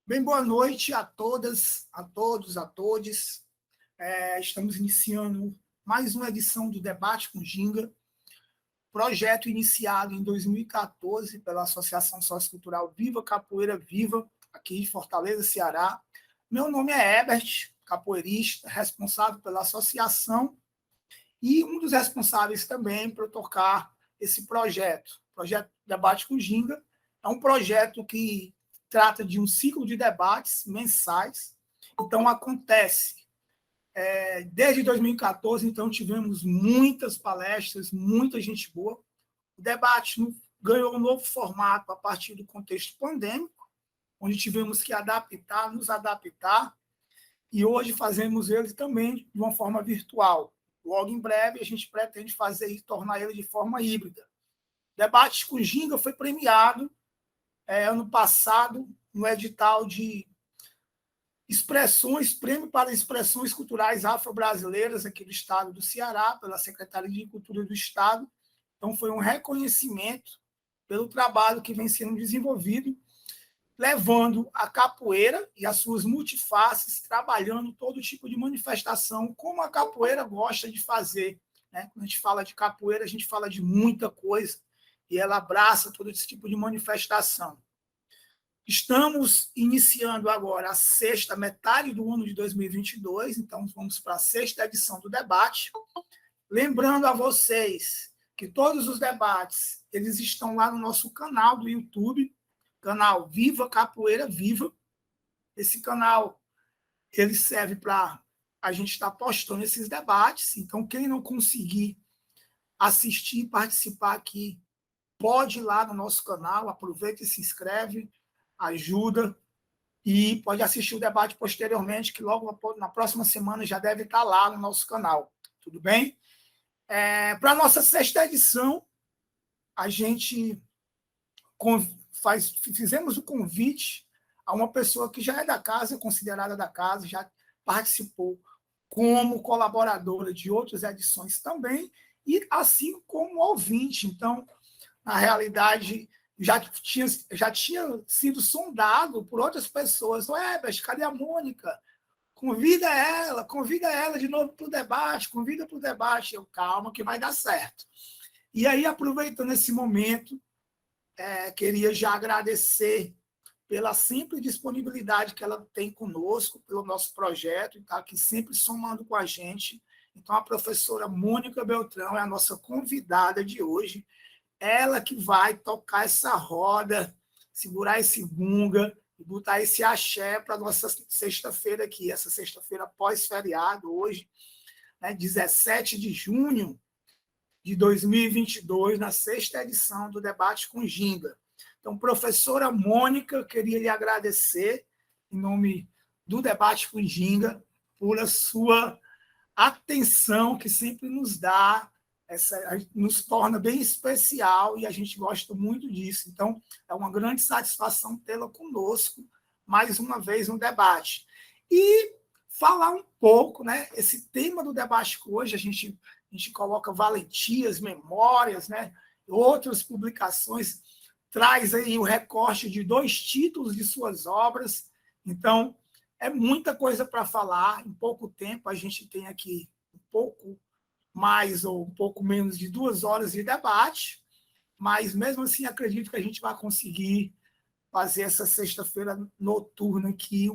Bem, boa noite a todas, a todos, a todes. Estamos iniciando mais uma edição do Debate com Ginga, projeto iniciado em 2014 pela Associação Sociocultural Viva Capoeira Viva, aqui em Fortaleza, Ceará. Meu nome é Herbert, capoeirista, responsável pela associação e um dos responsáveis também por tocar esse projeto. O projeto Debate com Ginga é um projeto que trata de um ciclo de debates mensais. Então, acontece desde 2014, então, tivemos muitas palestras, muita gente boa. O debate ganhou um novo formato a partir do contexto pandêmico, onde tivemos que nos adaptar, e hoje fazemos ele também de uma forma virtual. Logo em breve, a gente pretende tornar ele de forma híbrida. O Debate com Ginga foi premiado ano passado no edital de prêmio para expressões culturais afro-brasileiras aqui do estado do Ceará, pela Secretaria de Cultura do Estado. Então, foi um reconhecimento pelo trabalho que vem sendo desenvolvido, levando a capoeira e as suas multifaces, trabalhando todo tipo de manifestação, como a capoeira gosta de fazer. Né? Quando a gente fala de capoeira, a gente fala de muita coisa, e ela abraça todo esse tipo de manifestação. Estamos iniciando agora a sexta metade do ano de 2022, então vamos para a sexta edição do debate. Lembrando a vocês que todos os debates eles estão lá no nosso canal do YouTube, canal Viva Capoeira Viva. Esse canal ele serve para a gente estar postando esses debates. Então, quem não conseguir assistir e participar aqui, pode ir lá no nosso canal, aproveita e se inscreve, ajuda, e pode assistir o debate posteriormente, que logo na próxima semana já deve estar lá no nosso canal. Tudo bem? Para a nossa sexta edição, a gente fizemos o convite a uma pessoa que já é da casa, considerada da casa, já participou como colaboradora de outras edições também, e assim como ouvinte. Então, na realidade, já tinha sido sondado por outras pessoas. Mas cadê a Mônica? Convida ela de novo para o debate, convida para o debate. Calma, que vai dar certo. E aí, aproveitando esse momento, queria já agradecer pela simples disponibilidade que ela tem conosco, pelo nosso projeto, e está aqui sempre somando com a gente. Então, a professora Mônica Beltrão é a nossa convidada de hoje. Ela que vai tocar essa roda, segurar esse bunga e botar esse axé para a nossa sexta-feira aqui, essa sexta-feira pós-feriado, hoje, né, 17 de junho de 2022, na sexta edição do Debate com Ginga. Então, professora Mônica, queria lhe agradecer, em nome do Debate com Ginga, por a sua atenção que sempre nos dá, nos torna bem especial, e a gente gosta muito disso. Então, é uma grande satisfação tê-la conosco, mais uma vez, no debate. E falar um pouco, né? Esse tema do debate que hoje a gente coloca valentias, memórias, né? Outras publicações, traz aí o recorte de 2 títulos de suas obras. Então, é muita coisa para falar. Em pouco tempo, a gente tem aqui um pouco mais ou um pouco menos de 2 horas de debate, mas mesmo assim acredito que a gente vai conseguir fazer essa sexta-feira noturna aqui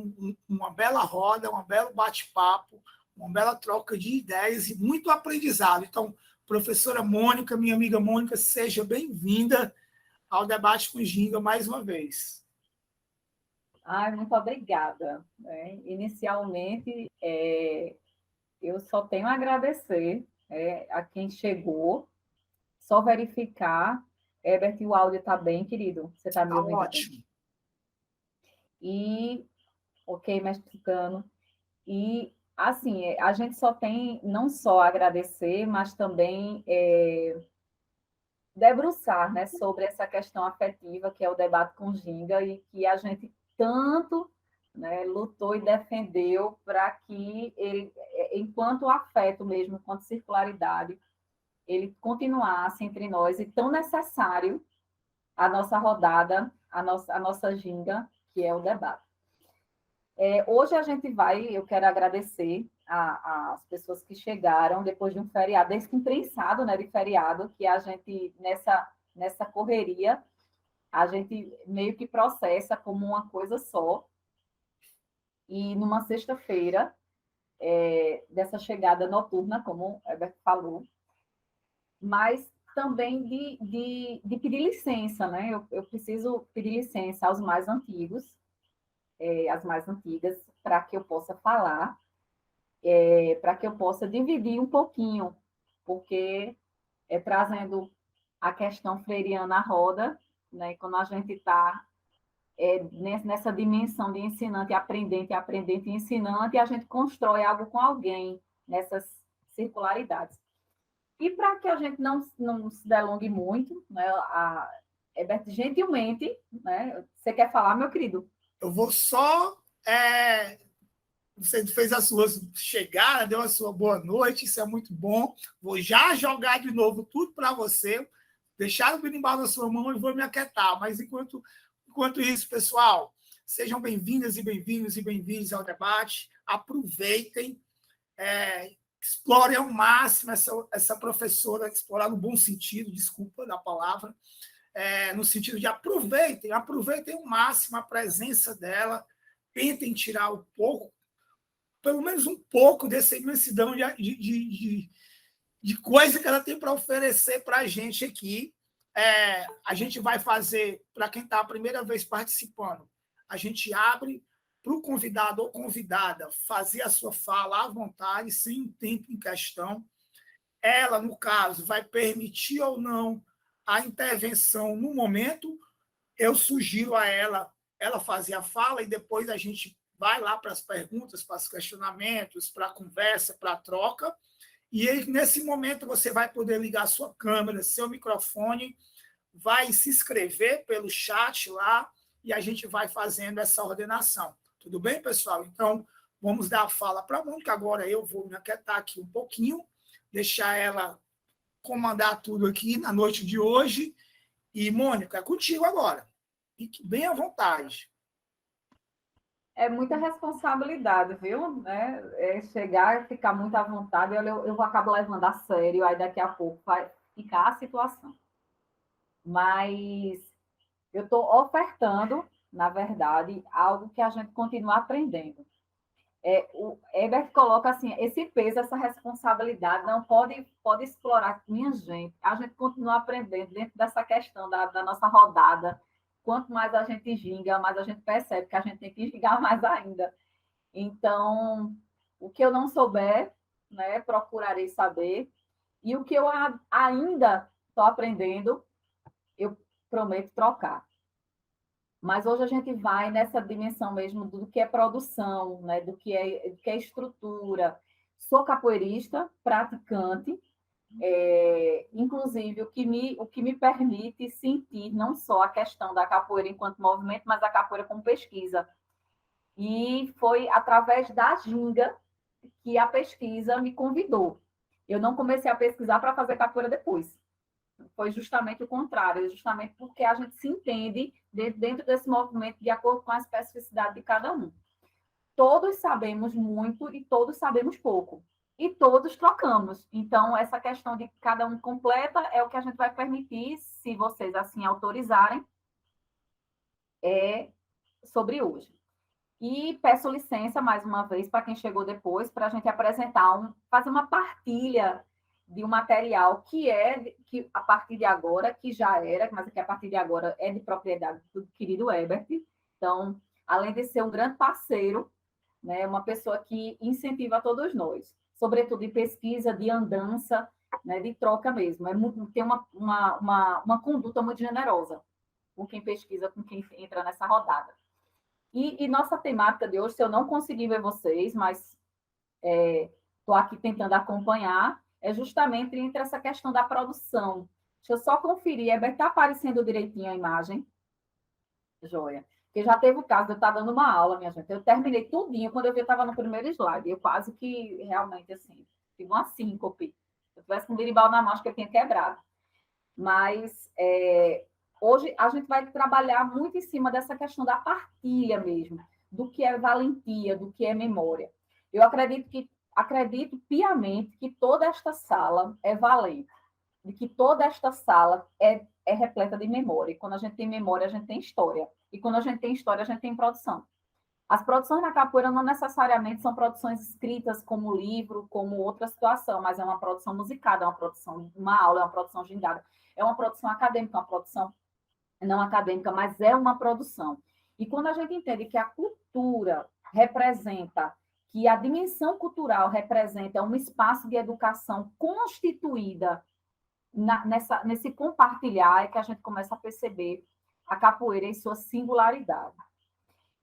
uma bela roda, um belo bate-papo, uma bela troca de ideias e muito aprendizado. Então, professora Mônica, minha amiga Mônica, seja bem-vinda ao Debate com Ginga mais uma vez. Muito obrigada. Inicialmente, eu só tenho a agradecer a quem chegou, só verificar. Herbert, o áudio está bem, querido? Você está me ouvindo? Ótimo. E, ok, mestre Tucano. E, assim, a gente só tem não só agradecer, mas também debruçar, né, sobre essa questão afetiva, que é o debate com Ginga, e que a gente tanto, né, lutou e defendeu para que ele, enquanto afeto mesmo, enquanto circularidade, ele continuasse entre nós, e tão necessário a nossa rodada, a nossa ginga, que é o debate. Hoje eu quero agradecer as pessoas que chegaram depois de um feriado, desse imprensado, né, de feriado, que a gente, nessa correria, a gente meio que processa como uma coisa só. E numa sexta-feira, dessa chegada noturna, como o Herbert falou, mas também de pedir licença, né? Eu preciso pedir licença aos mais antigos, as mais antigas, para que eu possa falar, para que eu possa dividir um pouquinho, porque trazendo a questão freiriana à roda, né? Quando a gente está nessa dimensão de ensinante e aprendente e ensinante, a gente constrói algo com alguém nessas circularidades. E para que a gente não se delongue muito, né, Herbert, gentilmente, né, você quer falar, meu querido? Eu vou só. Você fez a sua chegada, deu a sua boa noite, isso é muito bom. Vou já jogar de novo tudo para você, deixar o berimbau na sua mão e vou me aquietar. Mas enquanto isso, pessoal, sejam bem-vindas e bem-vindos e bem-vindos ao debate. Aproveitem, explorem ao máximo essa professora, explorar no bom sentido, desculpa da palavra, no sentido de aproveitem ao máximo a presença dela, tentem tirar pelo menos um pouco dessa imensidão de coisa que ela tem para oferecer para a gente aqui. A gente vai fazer, para quem está a primeira vez participando, a gente abre para o convidado ou convidada fazer a sua fala à vontade, sem tempo em questão. Ela, no caso, vai permitir ou não a intervenção no momento. Eu sugiro a ela fazer a fala e depois a gente vai lá para as perguntas, para os questionamentos, para a conversa, para a troca. E aí, nesse momento você vai poder ligar sua câmera, seu microfone, vai se inscrever pelo chat lá e a gente vai fazendo essa ordenação. Tudo bem, pessoal? Então, vamos dar a fala para a Mônica. Agora eu vou me aquietar aqui um pouquinho, deixar ela comandar tudo aqui na noite de hoje. E, Mônica, é contigo agora. Fique bem à vontade. É muita responsabilidade, viu? Chegar e ficar muito à vontade, eu acabo levando a sério, aí daqui a pouco vai ficar a situação. Mas eu estou ofertando, na verdade, algo que a gente continua aprendendo. O Herbert coloca assim, esse peso, essa responsabilidade, não pode explorar. Minha gente, a gente continua aprendendo dentro dessa questão da nossa rodada. Quanto mais a gente ginga, mais a gente percebe que a gente tem que gingar mais ainda. Então, o que eu não souber, né, procurarei saber. E o que eu ainda estou aprendendo, eu prometo trocar. Mas hoje a gente vai nessa dimensão mesmo do que é produção, né? do que é estrutura. Sou capoeirista, praticante, inclusive o que me permite sentir não só a questão da capoeira enquanto movimento, mas a capoeira como pesquisa. E foi através da ginga que a pesquisa me convidou. Eu não comecei a pesquisar para fazer capoeira depois. Foi justamente o contrário, justamente porque a gente se entende dentro desse movimento de acordo com a especificidade de cada um. Todos sabemos muito e todos sabemos pouco. E todos trocamos. Então, essa questão de cada um completa é o que a gente vai permitir, se vocês assim autorizarem, sobre hoje. E peço licença, mais uma vez, para quem chegou depois, para a gente apresentar, fazer uma partilha de um material que a partir de agora, que já era, mas que a partir de agora é de propriedade do querido Herbert. Então, além de ser um grande parceiro, né, uma pessoa que incentiva todos nós, sobretudo de pesquisa, de andança, né, de troca mesmo. Tem uma conduta muito generosa com quem pesquisa, com quem entra nessa rodada. E nossa temática de hoje, se eu não conseguir ver vocês, mas estou aqui tentando acompanhar, é justamente entre essa questão da produção. Deixa eu só conferir, está aparecendo direitinho a imagem? Joia. Porque já teve o caso de eu estar dando uma aula, minha gente. Eu terminei tudinho, quando eu vi, eu estava no primeiro slide. Eu quase que, realmente, assim, tive uma síncope. Se eu tivesse com um berimbau na mão, acho que eu tinha quebrado. Mas hoje a gente vai trabalhar muito em cima dessa questão da partilha mesmo. do que é valentia, do que é memória. Eu acredito piamente que toda esta sala é valente, de que toda esta sala é repleta de memória. E quando a gente tem memória, a gente tem história. E quando a gente tem história, a gente tem produção. As produções na capoeira não necessariamente são produções escritas como livro, como outra situação, mas é uma produção musicada, é uma produção, uma aula, é uma produção gingada, é uma produção acadêmica, uma produção não acadêmica, mas é uma produção. E quando a gente entende que a cultura representa, que a dimensão cultural representa um espaço de educação constituída nesse compartilhar, é que a gente começa a perceber a capoeira em sua singularidade.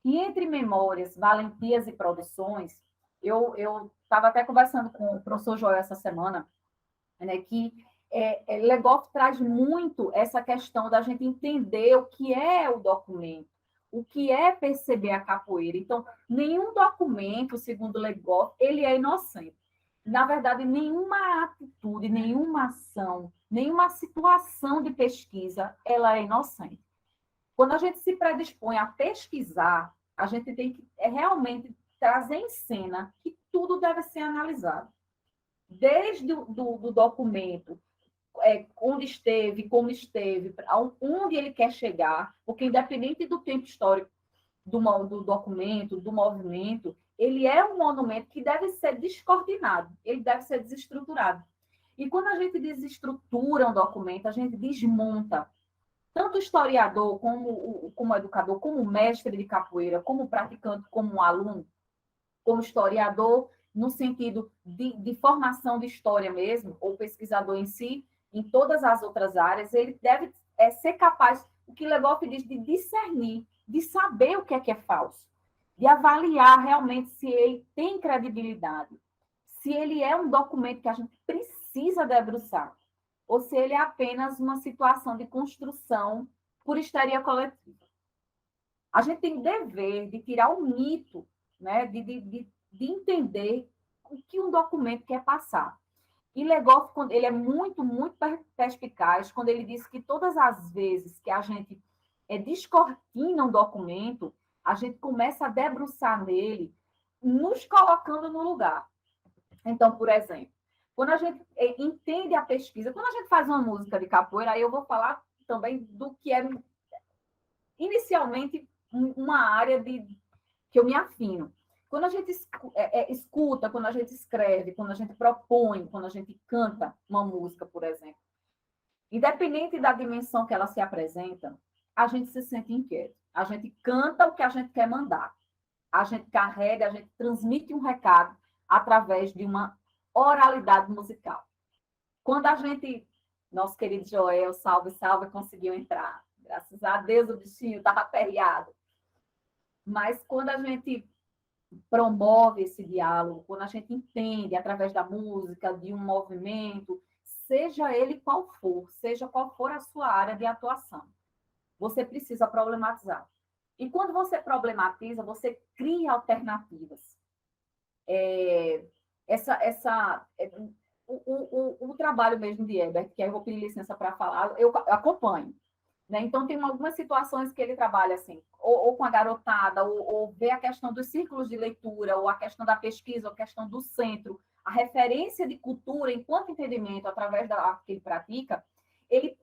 E entre memórias, valentias e produções, eu estava até conversando com o professor Joel essa semana, né, que Legoff traz muito essa questão da gente entender o que é o documento, o que é perceber a capoeira. Então, nenhum documento, segundo Legoff, ele é inocente. Na verdade, nenhuma atitude, nenhuma ação, nenhuma situação de pesquisa, ela é inocente. Quando a gente se predispõe a pesquisar, a gente tem que realmente trazer em cena que tudo deve ser analisado. Desde do documento, onde esteve, como esteve, onde ele quer chegar, porque independente do tempo histórico do documento, do movimento, ele é um monumento que deve ser descoordenado, ele deve ser desestruturado. E quando a gente desestrutura um documento, a gente desmonta. Tanto o historiador, como educador, como mestre de capoeira, como praticante, como aluno, como historiador, no sentido de formação de história mesmo, ou pesquisador em si, em todas as outras áreas, ele deve ser capaz, o que Legoff diz, de discernir, de saber o que é falso, de avaliar realmente se ele tem credibilidade, se ele é um documento que a gente precisa debruçar, ou se ele é apenas uma situação de construção por histeria coletiva. A gente tem o dever de tirar o mito, né, de entender o que um documento quer passar. E Legoff, ele é muito, muito perspicaz quando ele diz que todas as vezes que a gente descortina um documento, a gente começa a debruçar nele, nos colocando no lugar. Então, por exemplo, quando a gente entende a pesquisa, quando a gente faz uma música de capoeira, aí eu vou falar também do que é inicialmente uma área que eu me afino. Quando a gente escuta, quando a gente escreve, quando a gente propõe, quando a gente canta uma música, por exemplo, independente da dimensão que ela se apresenta, a gente se sente inquieto. A gente canta o que a gente quer mandar. A gente carrega, a gente transmite um recado através de uma oralidade musical. Quando a gente, nosso querido Joel, salve, salve, conseguiu entrar. Graças a Deus o bichinho estava aperreado. Mas quando a gente promove esse diálogo, quando a gente entende através da música, de um movimento, seja ele qual for, seja qual for a sua área de atuação, você precisa problematizar. E quando você problematiza, você cria alternativas. O trabalho mesmo de Ebert, que eu vou pedir licença para falar, eu acompanho. Né? Então, tem algumas situações que ele trabalha assim, ou com a garotada, ou vê a questão dos círculos de leitura, ou a questão da pesquisa, ou a questão do centro, a referência de cultura enquanto entendimento através da arte que ele pratica, ele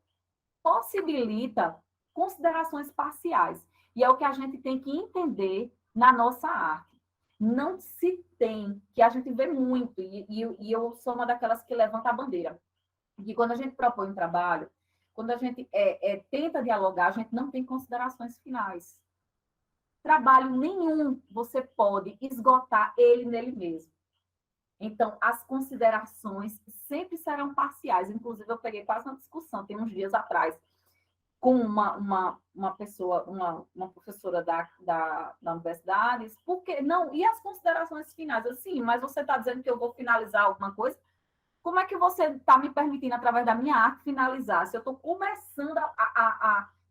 possibilita considerações parciais. E é o que a gente tem que entender na nossa arte. Não se tem, que a gente vê muito, e eu sou uma daquelas que levanta a bandeira, que quando a gente propõe um trabalho, quando a gente tenta dialogar, a gente não tem considerações finais. Trabalho nenhum você pode esgotar ele nele mesmo. Então, as considerações sempre serão parciais. Inclusive, eu peguei quase uma discussão, tem uns dias atrás, com uma pessoa, uma professora da universidade, porque não, e as considerações finais? Assim, mas você está dizendo que eu vou finalizar alguma coisa? Como é que você está me permitindo, através da minha arte, finalizar? Se eu estou começando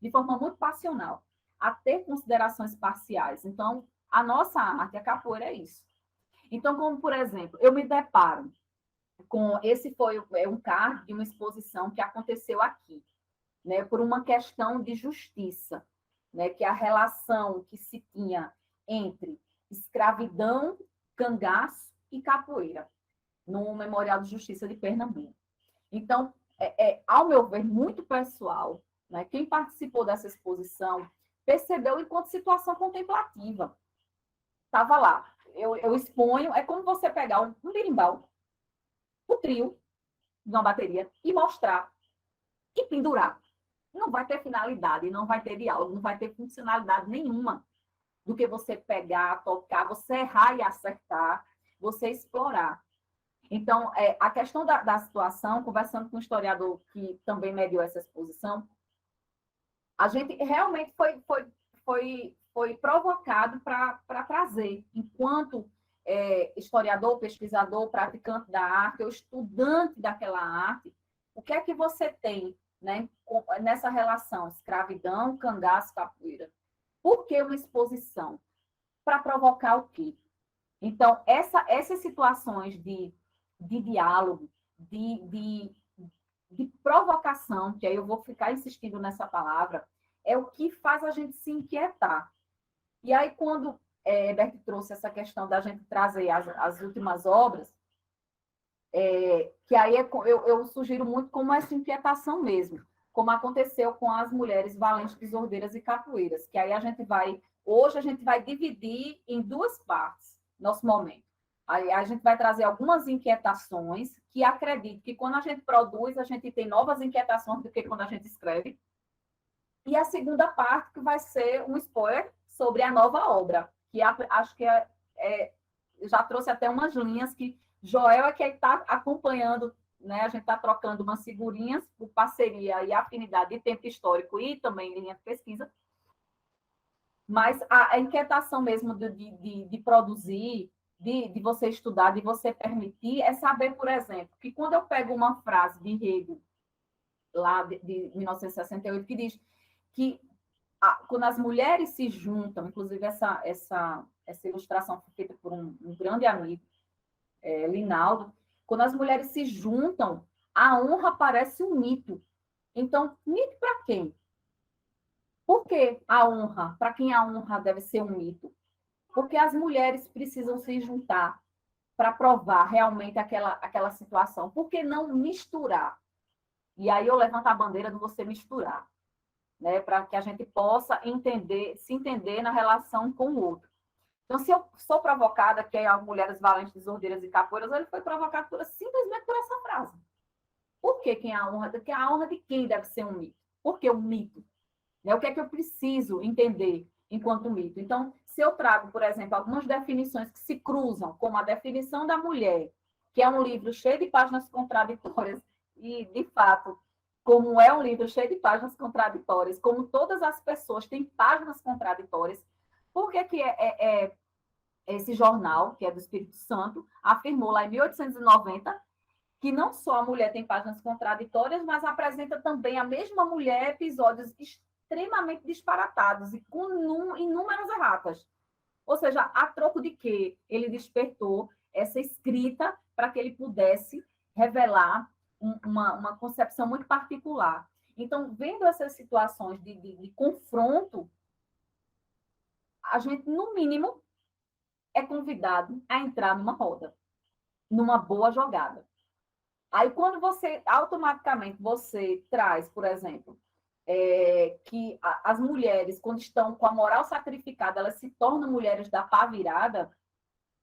de forma muito passional, a ter considerações parciais. Então, a nossa arte, a capoeira, é isso. Então, como, por exemplo, eu me deparo com... Esse foi um card de uma exposição que aconteceu aqui, né, por uma questão de justiça, né, que a relação que se tinha entre escravidão, cangaço e capoeira, no Memorial de Justiça de Pernambuco. Então, ao meu ver, muito pessoal, né, quem participou dessa exposição percebeu enquanto situação contemplativa. Estava lá, eu exponho, é como você pegar um berimbau, um trio de uma bateria e mostrar e pendurar. Não vai ter finalidade, não vai ter diálogo, não vai ter funcionalidade nenhuma do que você pegar, tocar, você errar e acertar, você explorar. Então, a questão da situação, conversando com um historiador que também mediou essa exposição, a gente realmente foi provocado para trazer, enquanto historiador, pesquisador, praticante da arte, ou estudante daquela arte, o que é que você tem, né, nessa relação escravidão, cangaço, capoeira? Por que uma exposição? Para provocar o quê? Então, essas situações de diálogo, de provocação, que aí eu vou ficar insistindo nessa palavra, é o que faz a gente se inquietar. E aí, quando Herbert trouxe essa questão da gente trazer as últimas obras, que aí eu sugiro muito como essa inquietação mesmo, como aconteceu com as mulheres valentes, desordeiras e capoeiras, que aí hoje a gente vai dividir em duas partes, nosso momento. Aí a gente vai trazer algumas inquietações que acredito que quando a gente produz, a gente tem novas inquietações do que quando a gente escreve. E a segunda parte, que vai ser um spoiler sobre a nova obra, que acho que já trouxe até umas linhas que Joel é que está acompanhando, né? A gente está trocando umas figurinhas por parceria e afinidade de tempo histórico e também linha de pesquisa. Mas a inquietação mesmo de produzir, de você estudar, de você permitir, é saber, por exemplo, que quando eu pego uma frase de Hegel, lá de 1968, que diz que quando as mulheres se juntam, inclusive essa ilustração foi feita por um grande amigo, Linaldo, quando as mulheres se juntam, a honra parece um mito. Então, mito para quem? Por que a honra? Para quem a honra deve ser um mito? Porque as mulheres precisam se juntar para provar realmente aquela situação. Por que não misturar? E aí eu levanto a bandeira de você misturar, né? Para que a gente possa se entender na relação com o outro. Então, se eu sou provocada, que é as mulheres valentes, desordeiras e capoeiras, ele foi provocado simplesmente por essa frase. Por que quem a honra? Porque a honra de quem deve ser um mito? Por que um mito? O que é que eu preciso entender enquanto mito? Então, se eu trago, por exemplo, algumas definições que se cruzam, como a definição da mulher, que é um livro cheio de páginas contraditórias, e, de fato, como é um livro cheio de páginas contraditórias, como todas as pessoas têm páginas contraditórias, por que esse jornal, que é do Espírito Santo, afirmou lá em 1890 que não só a mulher tem páginas contraditórias, mas apresenta também a mesma mulher episódios extremamente disparatados e com inúmeras erratas. Ou seja, a troco de quê? Ele despertou essa escrita para que ele pudesse revelar uma concepção muito particular. Então, vendo essas situações de confronto, a gente, no mínimo, é convidado a entrar numa roda, numa boa jogada. Aí, quando automaticamente você traz, por exemplo, que as mulheres, quando estão com a moral sacrificada, elas se tornam mulheres da pá virada,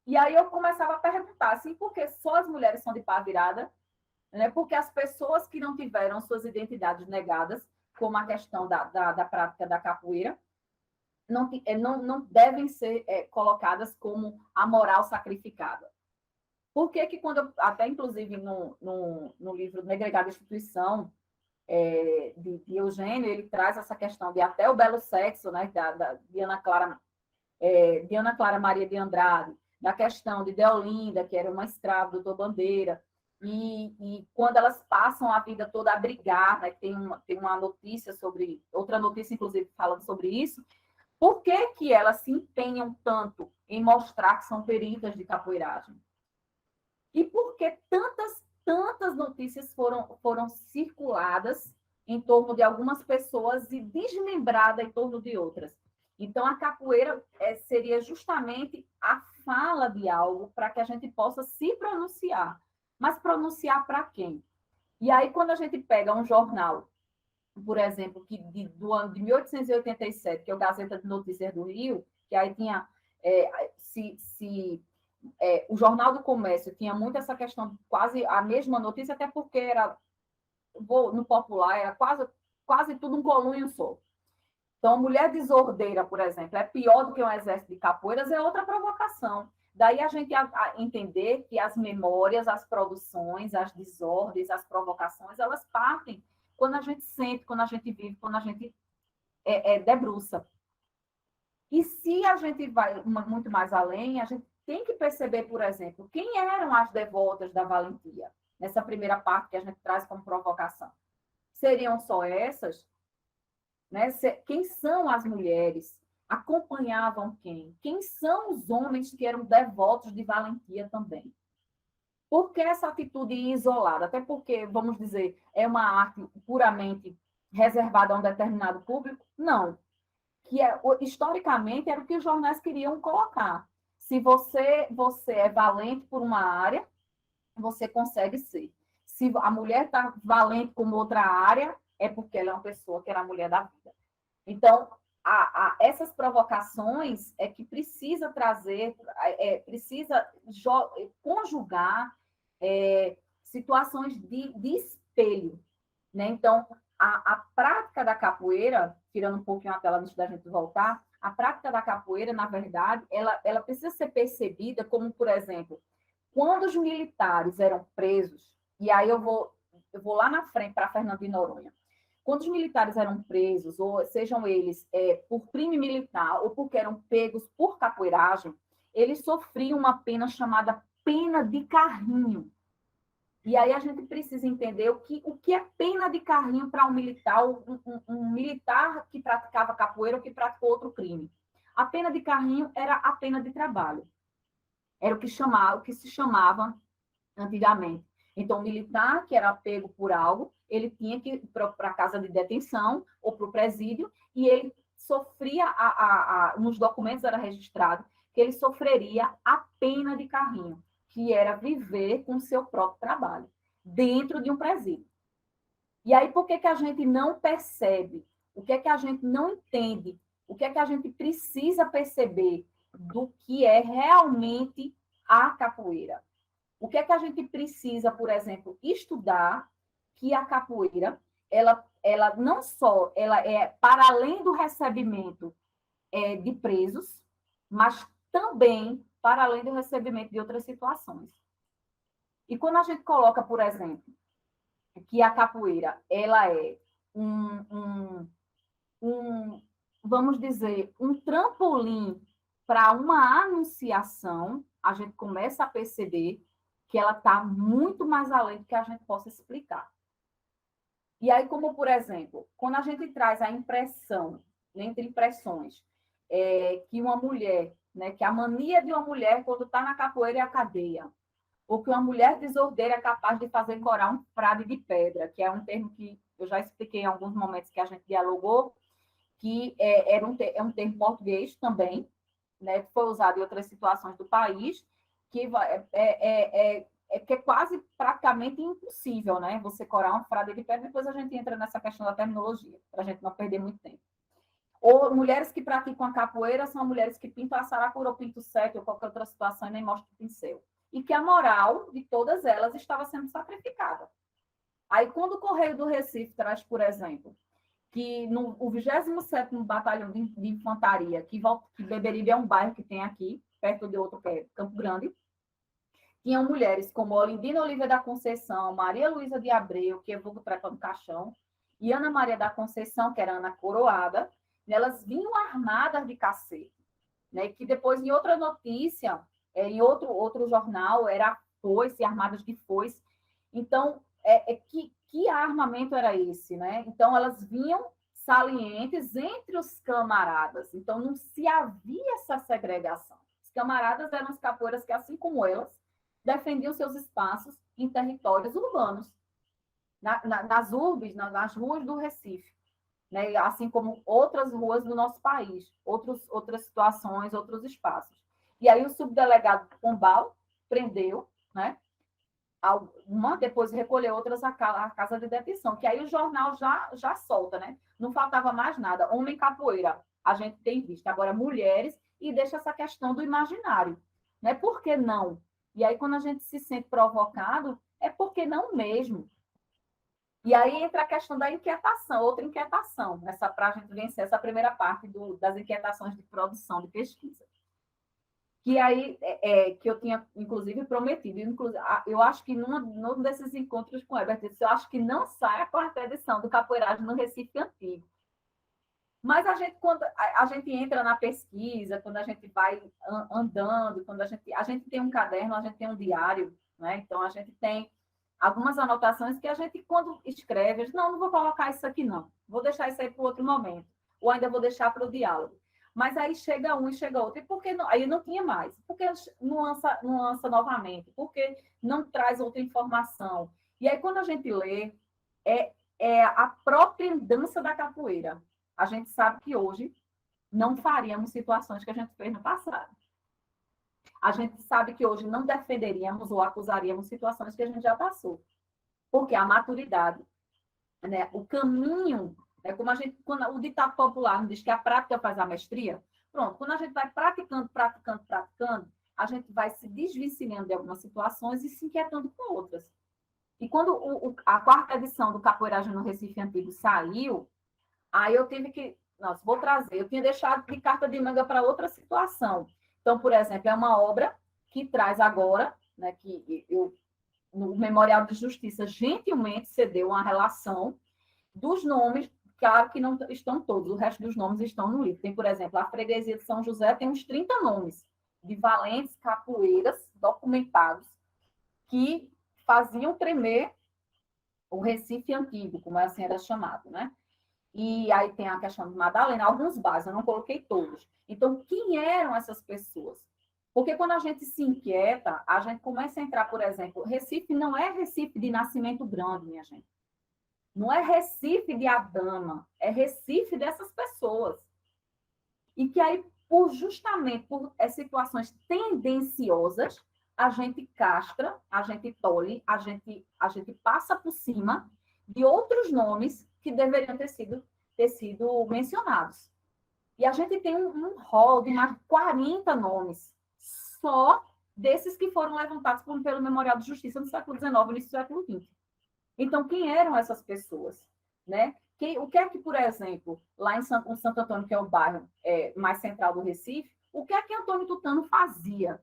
e aí eu começava a perguntar, assim, por que só as mulheres são de pá virada? Né? Porque as pessoas que não tiveram suas identidades negadas, como a questão da prática da capoeira, não devem ser colocadas como a moral sacrificada. Por que quando até inclusive no livro Negregada Instituição, de Eugênio, ele traz essa questão de até o belo sexo, né, de Ana Clara Maria de Andrade, da questão de Deolinda, que era uma escrava do doutor Bandeira, e quando elas passam a vida toda a brigar, né, tem uma notícia outra notícia, inclusive, falando sobre isso, por que elas se empenham tanto em mostrar que são peritas de capoeiragem? E por que tantas notícias foram circuladas em torno de algumas pessoas e desmembradas em torno de outras? Então, a capoeira seria justamente a fala de algo para que a gente possa se pronunciar. Mas pronunciar para quem? E aí, quando a gente pega um jornal, por exemplo, do ano de 1887, que é o Gazeta de Notícias do Rio, que aí tinha, o Jornal do Comércio tinha muito essa questão, quase a mesma notícia, até porque era, no popular, era quase tudo um colunho só. Então, mulher desordeira, por exemplo, é pior do que um exército de capoeiras, é outra provocação. Daí a gente entender que as memórias, as produções, as desordens, as provocações, elas partem quando a gente sente, quando a gente vive, quando a gente debruça. E se a gente vai muito mais além, a gente tem que perceber, por exemplo, quem eram as devotas da valentia, nessa primeira parte que a gente traz como provocação. Seriam só essas? Né? Quem são as mulheres? Acompanhavam quem? Quem são os homens que eram devotos de valentia também? Por que essa atitude isolada? Até porque, vamos dizer, é uma arte puramente reservada a um determinado público? Não. Historicamente, era o que os jornais queriam colocar. Se você é valente por uma área, você consegue ser. Se a mulher está valente como outra área, é porque ela é uma pessoa que era a mulher da vida. Então, essas provocações é que precisa trazer, precisa conjugar situações de espelho. Né? Então, a prática da capoeira, tirando um pouquinho a tela antes da gente voltar, a prática da capoeira, na verdade, ela precisa ser percebida como, por exemplo, quando os militares eram presos, e aí eu vou lá na frente para Fernando de Noronha, quando os militares eram presos, ou sejam eles por crime militar ou porque eram pegos por capoeiragem, eles sofriam uma pena chamada pena de carrinho. E aí a gente precisa entender o que é pena de carrinho para um militar, um militar que praticava capoeira ou que praticou outro crime. A pena de carrinho era a pena de trabalho. Era o que se chamava antigamente. Então, o militar que era pego por algo, ele tinha que ir para a casa de detenção ou para o presídio, e ele sofria, nos documentos era registrado, que ele sofreria a pena de carrinho, que era viver com o seu próprio trabalho, dentro de um presídio. E aí, por que a gente não percebe? O que é que a gente não entende? O que é que a gente precisa perceber do que é realmente a capoeira? O que é que a gente precisa, por exemplo, estudar que a capoeira, ela não só ela é para além do recebimento de presos, mas também para além do recebimento de outras situações. E quando a gente coloca, por exemplo, que a capoeira ela é vamos dizer, um trampolim para uma anunciação, a gente começa a perceber que ela está muito mais além do que a gente possa explicar. E aí, como, por exemplo, quando a gente traz a impressão, entre impressões, que uma mulher, né, que a mania de uma mulher, quando está na capoeira, é a cadeia, ou que uma mulher desordeira é capaz de fazer corar um frade de pedra, que é um termo que eu já expliquei em alguns momentos que a gente dialogou, que é um termo português também, né, que foi usado em outras situações do país, que que é quase praticamente impossível, né? Você corar um frade de pedra, depois a gente entra nessa questão da terminologia, para a gente não perder muito tempo. Ou mulheres que praticam a capoeira são mulheres que pintam a saracura ou pintam o sete ou qualquer outra situação e nem mostram o pincel. E que a moral de todas elas estava sendo sacrificada. Aí, quando o Correio do Recife traz, por exemplo, que no 27º Batalhão de Infantaria, que Beberibe é um bairro que tem aqui, perto de outro, que é Campo Grande, tinham mulheres como Olindina Olívia da Conceição, Maria Luísa de Abreu, que é vulgo Trepa do Caixão, e Ana Maria da Conceição, que era Ana Coroada, elas vinham armadas de cacete, né? Que depois, em outra notícia, em outro jornal, era foice, armadas de foice. Então, que armamento era esse, né? Então, elas vinham salientes entre os camaradas. Então, não se havia essa segregação. Os camaradas eram as capoeiras que, assim como elas, defendiam seus espaços em territórios urbanos, nas urbes, nas ruas do Recife. né? Assim como outras ruas do nosso país, outras situações, outros espaços. E aí o subdelegado Pombal prendeu, né? Depois recolheu outras à casa de detenção, que aí o jornal já solta, né? Não faltava mais nada. Homem capoeira, a gente tem visto. Agora, mulheres, e deixa essa questão do imaginário, né? Por que não? E aí, quando a gente se sente provocado, é porque não mesmo. E aí entra a questão da inquietação, outra inquietação, para a gente vencer essa primeira parte das inquietações de produção, de pesquisa. Que aí, que eu tinha, inclusive, prometido. Eu acho que num desses encontros com o Herbert, eu acho que não sai a quarta edição do Capoeiragem no Recife Antigo. Mas quando a gente entra na pesquisa, quando a gente vai andando, quando a gente tem um caderno, a gente tem um diário, né? Então, a gente tem algumas anotações que a gente, quando escreve, não vou colocar isso aqui, não. Vou deixar isso aí para outro momento. Ou ainda vou deixar para o diálogo. Mas aí chega um e chega outro. E por que não? Aí não tinha mais. Por que nuança novamente? Por que não traz outra informação? E aí, quando a gente lê, é a própria dança da capoeira. A gente sabe que hoje não faríamos situações que a gente fez no passado. A gente sabe que hoje não defenderíamos ou acusaríamos situações que a gente já passou. Porque a maturidade, né, o caminho, né, quando o ditado popular diz que a prática faz a mestria, pronto, quando a gente vai praticando, a gente vai se desvencilhando de algumas situações e se inquietando com outras. E quando a quarta edição do Capoeiragem no Recife Antigo saiu, aí eu tive que, vou trazer, eu tinha deixado de carta de manga para outra situação. Então, por exemplo, é uma obra que traz agora, né, que no Memorial de Justiça gentilmente cedeu uma relação dos nomes, claro que não estão todos, o resto dos nomes estão no livro. Tem, por exemplo, a Freguesia de São José tem uns 30 nomes de valentes capoeiras documentados que faziam tremer o Recife Antigo, como assim era chamado, né? E aí tem a questão de Madalena, alguns básicos, eu não coloquei todos. Então, quem eram essas pessoas? Porque quando a gente se inquieta, a gente começa a entrar, por exemplo, Recife não é Recife de Nascimento Grande, minha gente. Não é Recife de Adama, é Recife dessas pessoas. E que aí, justamente por situações tendenciosas, a gente castra, a gente tolhe, a gente passa por cima de outros nomes que deveriam ter sido mencionados. E a gente tem um rol de mais de 40 nomes, só desses que foram levantados pelo Memorial de Justiça no século XIX e início do século XX. Então, quem eram essas pessoas? Né? O que é que, por exemplo, lá em Santo Antônio, que é o bairro mais central do Recife, o que é que Antônio Tutano fazia?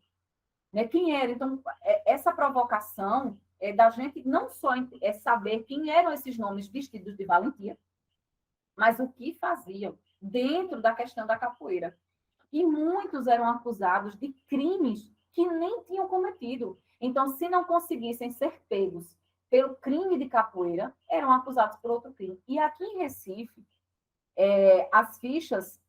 Né? Quem era? Então, essa provocação da gente não só saber quem eram esses nomes vestidos de valentia, mas o que faziam dentro da questão da capoeira. E muitos eram acusados de crimes que nem tinham cometido. Então, se não conseguissem ser pegos pelo crime de capoeira, eram acusados por outro crime. E aqui em Recife, as fichas,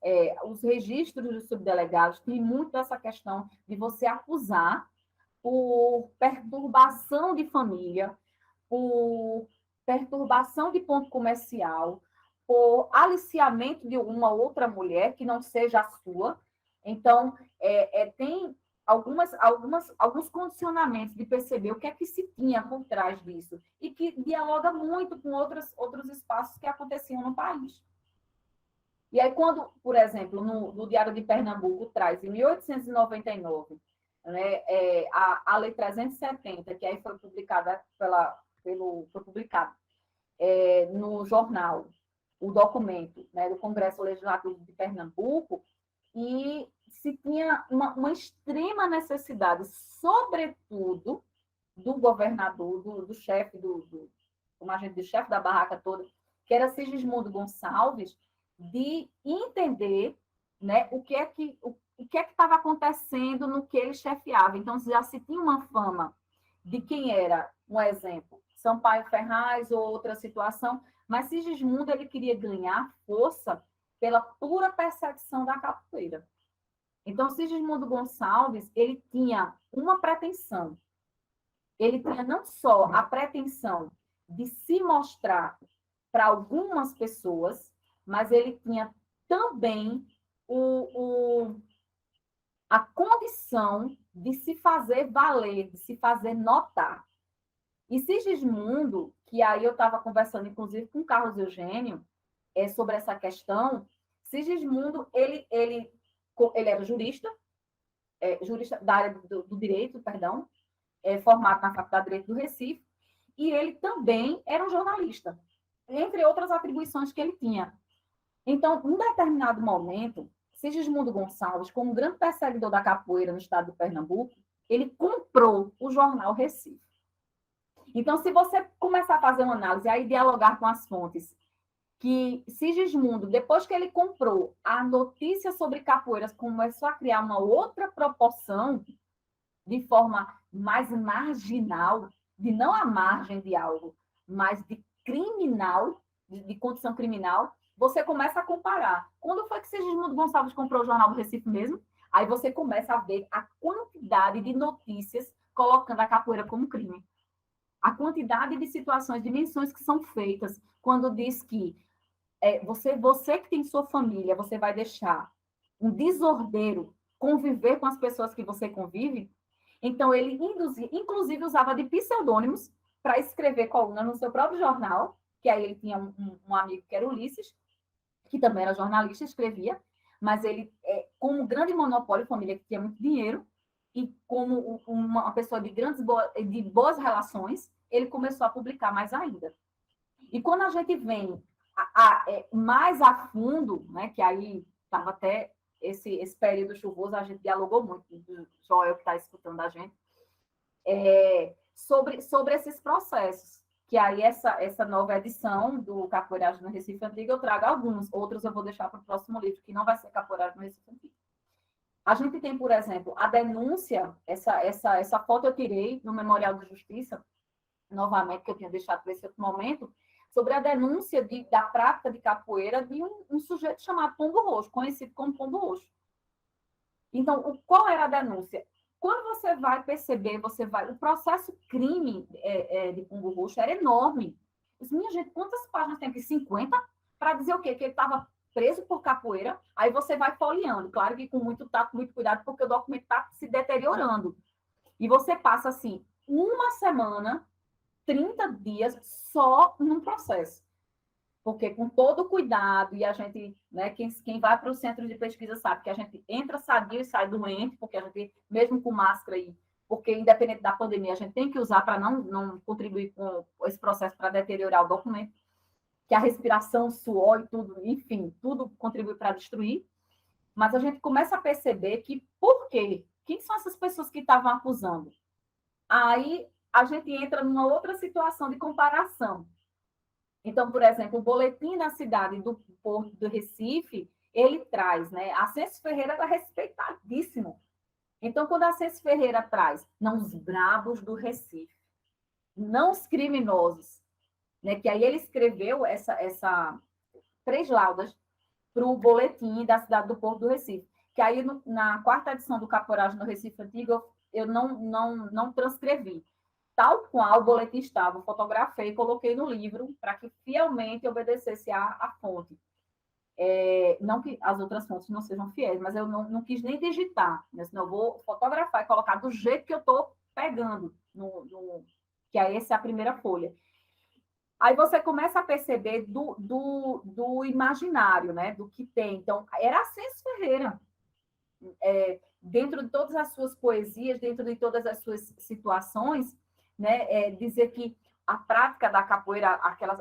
os registros dos subdelegados têm muito essa questão de você acusar por perturbação de família, por perturbação de ponto comercial, por aliciamento de uma outra mulher que não seja a sua. Então, tem alguns condicionamentos de perceber o que é que se tinha por trás disso e que dialoga muito com outros espaços que aconteciam no país. E aí, quando, por exemplo, no Diário de Pernambuco traz, em 1899, né, a Lei 370, que aí foi publicada foi publicado no jornal, o documento, né, do Congresso Legislativo de Pernambuco, e se tinha uma extrema necessidade, sobretudo, do governador, do chefe, como a gente diz, chefe da barraca toda, que era Sigismundo Gonçalves, de entender, né, o que é que estava acontecendo no que ele chefiava. Então, já se tinha uma fama de quem era, um exemplo, Sampaio Ferraz ou outra situação, mas Sigismundo ele queria ganhar força pela pura perseguição da capoeira. Então, Sigismundo Gonçalves, ele tinha uma pretensão. Ele tinha não só a pretensão de se mostrar para algumas pessoas, mas ele tinha também a condição de se fazer valer, de se fazer notar. E Sigismundo, que aí eu estava conversando, inclusive, com Carlos Eugênio, sobre essa questão, Sigismundo, ele era jurista da área do direito, perdão, formado na Faculdade de Direito do Recife, e ele também era um jornalista, entre outras atribuições que ele tinha. Então, em determinado momento, Sigismundo Gonçalves, como grande perseguidor da capoeira no estado de Pernambuco, ele comprou o jornal Recife. Então, se você começar a fazer uma análise, aí dialogar com as fontes, que Sigismundo, depois que ele comprou, a notícia sobre capoeiras começou a criar uma outra proporção de forma mais marginal, de não à margem de algo, mas de criminal, de condição criminal, você começa a comparar. Quando foi que Sigismundo Gonçalves comprou o Jornal do Recife mesmo? Aí você começa a ver a quantidade de notícias colocando a capoeira como crime. A quantidade de situações, de menções que são feitas quando diz que você que tem sua família, você vai deixar um desordeiro conviver com as pessoas que você convive. Então, ele inclusive usava de pseudônimos para escrever coluna no seu próprio jornal, que aí ele tinha um amigo que era Ulisses, que também era jornalista, escrevia, mas ele, como grande monopólio, família que tinha muito dinheiro, e como uma pessoa de boas relações, ele começou a publicar mais ainda. E quando a gente vem mais a fundo, né, que aí estava até esse período chuvoso, a gente dialogou muito, o Joel que está escutando a gente, sobre esses processos, que aí essa nova edição do Capoeiragem no Recife Antigo eu trago alguns, outros eu vou deixar para o próximo livro, que não vai ser Capoeiragem no Recife Antigo. A gente tem, por exemplo, a denúncia, essa foto eu tirei no Memorial da Justiça, novamente, que eu tinha deixado para esse outro momento, sobre a denúncia da prática de capoeira de um sujeito chamado Pombo Roxo, conhecido como Pombo Roxo. Então, qual era a denúncia? Quando você vai perceber, o processo crime de Pombo Roxo era enorme. Minha gente, quantas páginas tem aqui? 50? Para dizer o quê? Que ele estava preso por capoeira, aí você vai folheando, claro que com muito tato, muito cuidado, porque o documento está se deteriorando. E você passa, assim, uma semana, 30 dias só num processo. Porque com todo o cuidado, e a gente, né, quem vai para o centro de pesquisa sabe que a gente entra sadio e sai doente, porque a gente, mesmo com máscara aí, porque independente da pandemia, a gente tem que usar para não contribuir com esse processo para deteriorar o documento, que a respiração, o suor e tudo, enfim, tudo contribui para destruir. Mas a gente começa a perceber que, por quê? Quem são essas pessoas que estavam acusando? Aí a gente entra numa outra situação de comparação. Então, por exemplo, o boletim da cidade do Porto do Recife, ele traz, né? A Ascenso Ferreira era respeitadíssimo. Então, quando a Ascenso Ferreira traz, não os brabos do Recife, não os criminosos, né? Que aí ele escreveu essa 3 laudas para o boletim da cidade do Porto do Recife. Que aí, na 4ª edição do Capoeiragem no Recife Antigo, eu não transcrevi. Tal qual o boletim estava, fotografei e coloquei no livro para que fielmente obedecesse à fonte. Não que as outras fontes não sejam fiéis, mas eu não quis nem digitar, né? Senão eu vou fotografar e colocar do jeito que eu estou pegando, que é essa a primeira folha. Aí você começa a perceber do imaginário, né? Do que tem. Então, era Ascenso Ferreira. Dentro de todas as suas poesias, dentro de todas as suas situações, né, dizer que a prática da capoeira,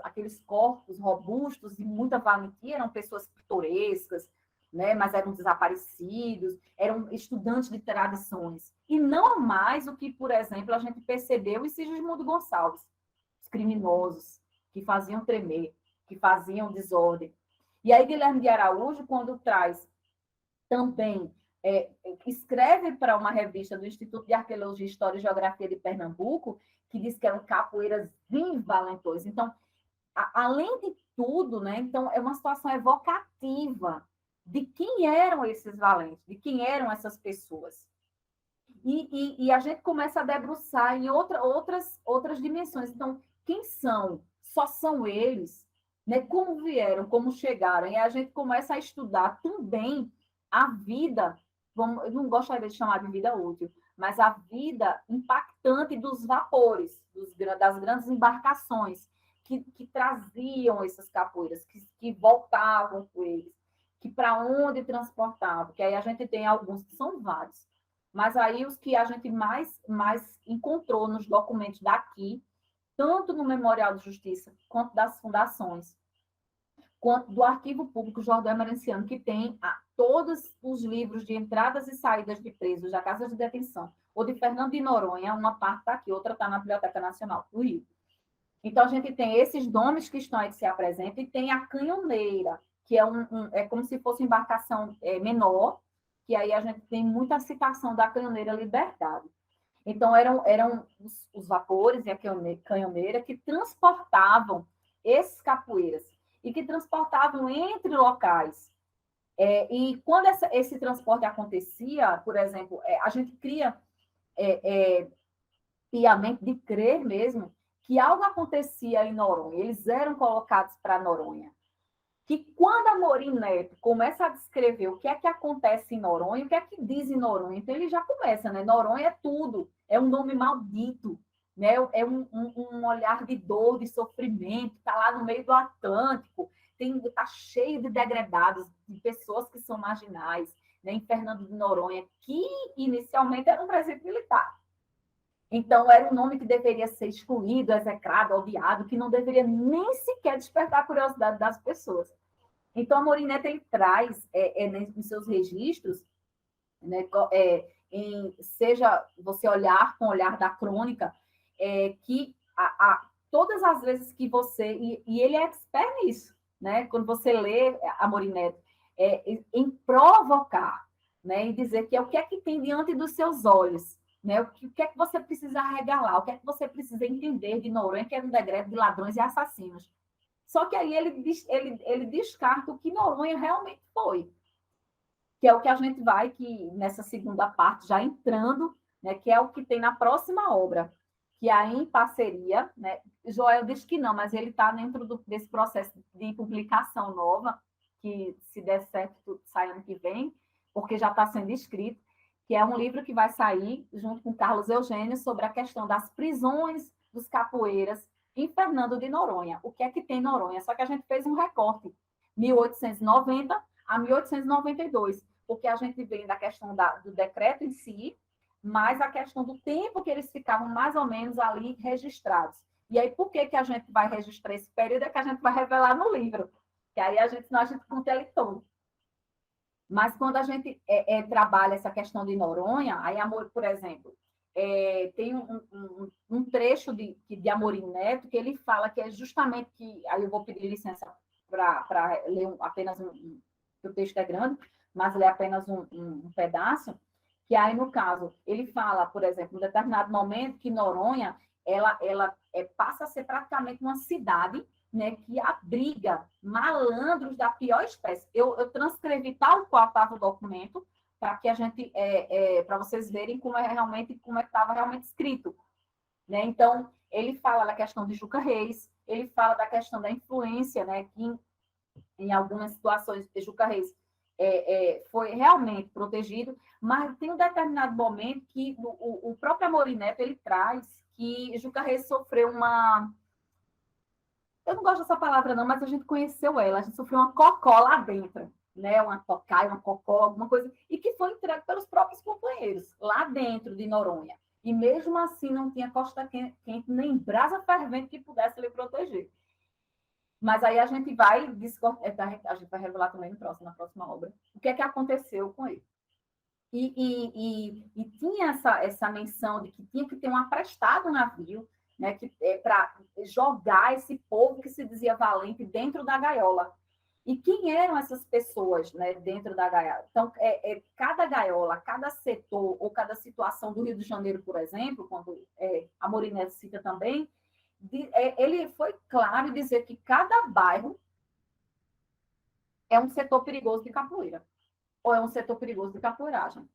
aqueles corpos robustos e muita valentia, eram pessoas pitorescas, né, mas eram desaparecidos, eram estudantes de tradições. E não mais o que, por exemplo, a gente percebeu em Sigismundo Gonçalves, os criminosos que faziam tremer, que faziam desordem. E aí Guilherme de Araújo, quando traz também escreve para uma revista do Instituto de Arqueologia, História e Geografia de Pernambuco, que diz que eram capoeiras valentões. Então, além de tudo, né, então é uma situação evocativa de quem eram esses valentes, de quem eram essas pessoas. E a gente começa a debruçar em outras dimensões. Então, quem são? Só são eles? né? Como vieram, como chegaram. E a gente começa a estudar também a vida, eu não gostaria de chamar de vida útil, mas a vida impactante dos vapores, das grandes embarcações que traziam essas capoeiras, que voltavam com eles, que para onde transportavam, que aí a gente tem alguns que são vários, mas aí os que a gente mais encontrou nos documentos daqui, tanto no Memorial de Justiça, quanto das fundações, quanto do Arquivo Público Jordão Emerenciano, que tem todos os livros de entradas e saídas de presos da Casa de Detenção, ou de Fernando de Noronha, uma parte está aqui, outra está na Biblioteca Nacional do Rio. Então, a gente tem esses nomes que estão aí que se apresentam, e tem a canhoneira, que é como se fosse uma embarcação menor, que aí a gente tem muita citação da canhoneira Liberdade. Então, eram os vapores e a canhoneira que transportavam esses capoeiras e que transportavam entre locais. E quando esse transporte acontecia, por exemplo, a gente cria piamente de crer mesmo que algo acontecia em Noronha, eles eram colocados para Noronha. Que quando Amorim Neto começa a descrever o que é que acontece em Noronha, o que é que diz em Noronha, então ele já começa, né? Noronha é tudo, é um nome maldito, né? É um olhar de dor, de sofrimento, está lá no meio do Atlântico, está cheio de degredados, de pessoas que são marginais, né? Em Fernando de Noronha, que inicialmente era um presídio militar. Então, era um nome que deveria ser excluído, execrado, odiado, que não deveria nem sequer despertar a curiosidade das pessoas. Então, a Amorim Neto ele traz, em seus registros, né, seja você olhar com o olhar da crônica, que todas as vezes que você... E ele é expert nisso, né? Quando você lê Amorim Neto, em provocar, né, em dizer que o que é que tem diante dos seus olhos, né? O que é que você precisa arregalar, o que é que você precisa entender de Noronha, que era um decreto de ladrões e assassinos. Só que aí ele descarta o que Noronha realmente foi, que é o que a gente vai, que nessa segunda parte, já entrando, né, que é o que tem na próxima obra, que aí em parceria, né, Joel diz que não, mas ele está dentro desse processo de publicação nova, que se der certo, sai ano que vem, porque já está sendo escrito, que é um livro que vai sair junto com Carlos Eugênio sobre a questão das prisões dos capoeiras em Fernando de Noronha. O que é que tem Noronha? Só que a gente fez um recorte, 1890 a 1892, porque a gente vem da questão do decreto em si, mas a questão do tempo que eles ficavam mais ou menos ali registrados. E aí, por que a gente vai registrar esse período? É que a gente vai revelar no livro, que aí senão a gente conta ele todo. Mas quando a gente trabalha essa questão de Noronha, aí, por exemplo, tem um trecho de Amorim Neto que ele fala que é justamente que... Aí eu vou pedir licença para ler apenas o texto é grande, mas ler apenas um pedaço, que aí, no caso, ele fala, por exemplo, em determinado momento, que Noronha ela passa a ser praticamente uma cidade, né, que abriga malandros da pior espécie. Eu transcrevi tal qual estava o documento, para que a gente, para vocês verem como estava realmente escrito, né? Então, ele fala da questão de Juca Reis, ele fala da questão da influência, né, que em algumas situações de Juca Reis foi realmente protegido, mas tem um determinado momento que o próprio Amorim Neto ele traz que Juca Reis sofreu uma... Eu não gosto dessa palavra, não, mas a gente conheceu ela, a gente sofreu uma cocó lá dentro, né? Uma tocaia, uma cocó, alguma coisa, e que foi entregue pelos próprios companheiros, lá dentro de Noronha. E mesmo assim não tinha costa quente, nem brasa fervente que pudesse lhe proteger. Mas aí a gente vai revelar também na próxima obra o que é que aconteceu com ele. E tinha essa menção de que tinha que ter um aprestado navio, né, para jogar esse povo que se dizia valente dentro da gaiola. E quem eram essas pessoas, né, dentro da gaiola? Então, cada gaiola, cada setor ou cada situação do Rio de Janeiro, por exemplo, quando Amorim Neto cita também, ele foi claro em dizer que cada bairro é um setor perigoso de capoeira, ou é um setor perigoso de capoeiragem.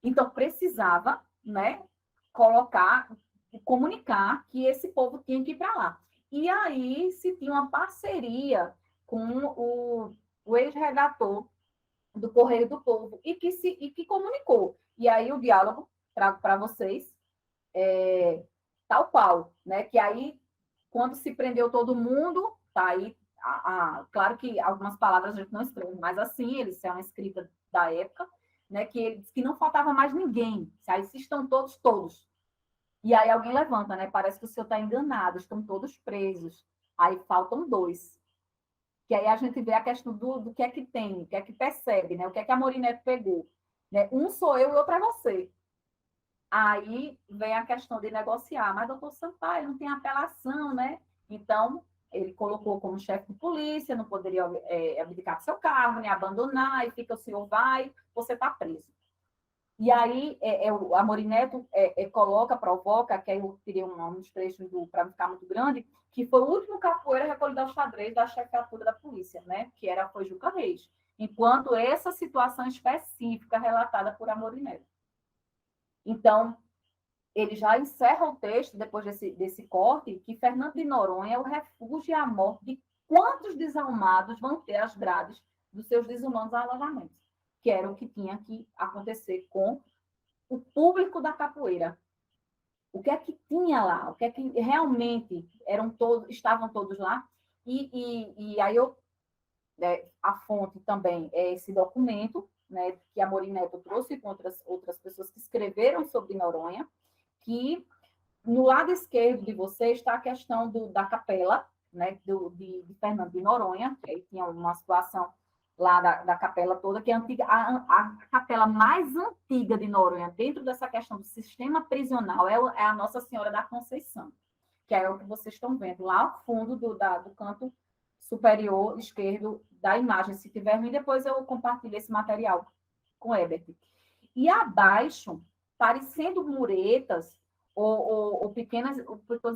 Então, precisava, né, comunicar que esse povo tinha que ir para lá. E aí se tinha uma parceria com o ex-redator do Correio do Povo e que comunicou. E aí o diálogo, trago para vocês, tal qual, né? Que aí, quando se prendeu todo mundo, tá aí, claro que algumas palavras a gente não escreve, mas assim, eles é uma escrita da época, né? Que ele disse que não faltava mais ninguém, aí se estão todos, todos. E aí alguém levanta, né? Parece que o senhor está enganado, estão todos presos. Aí faltam 2. Que aí a gente vê a questão do que é que tem, o que é que percebe, né? O que é que a Morineto pegou. Né? Um sou eu e outro é você. Aí vem a questão de negociar, mas doutor Sampaio não tem apelação, né? Então, ele colocou como chefe de polícia, não poderia abdicar do seu cargo, nem abandonar, e fica o senhor vai, você está preso. E aí a Morineto coloca, provoca, que aí eu tirei um dos trechos para não ficar muito grande, que foi o último capoeira recolhido ao xadrez da chefiatura da polícia, né? Que foi Juca Reis. Enquanto essa situação específica relatada por Amorineto. Então, ele já encerra o texto, depois desse corte, que Fernando de Noronha é o refúgio e a morte de quantos desalmados vão ter as grades dos seus desumanos alojamentos, que era o que tinha que acontecer com o público da capoeira. O que é que tinha lá? O que é que realmente estavam todos lá? E aí a fonte também é esse documento, né, que a Morineto trouxe com outras pessoas que escreveram sobre Noronha, que no lado esquerdo de você está a questão da capela, né, de Fernando de Noronha, que aí tinha uma situação lá da capela toda, que é a capela mais antiga de Noronha, dentro dessa questão do sistema prisional, é a Nossa Senhora da Conceição, que é o que vocês estão vendo lá ao fundo do canto superior esquerdo da imagem. Se tiver ruim, depois eu compartilho esse material com o Ebert. E abaixo, parecendo muretas ou pequenos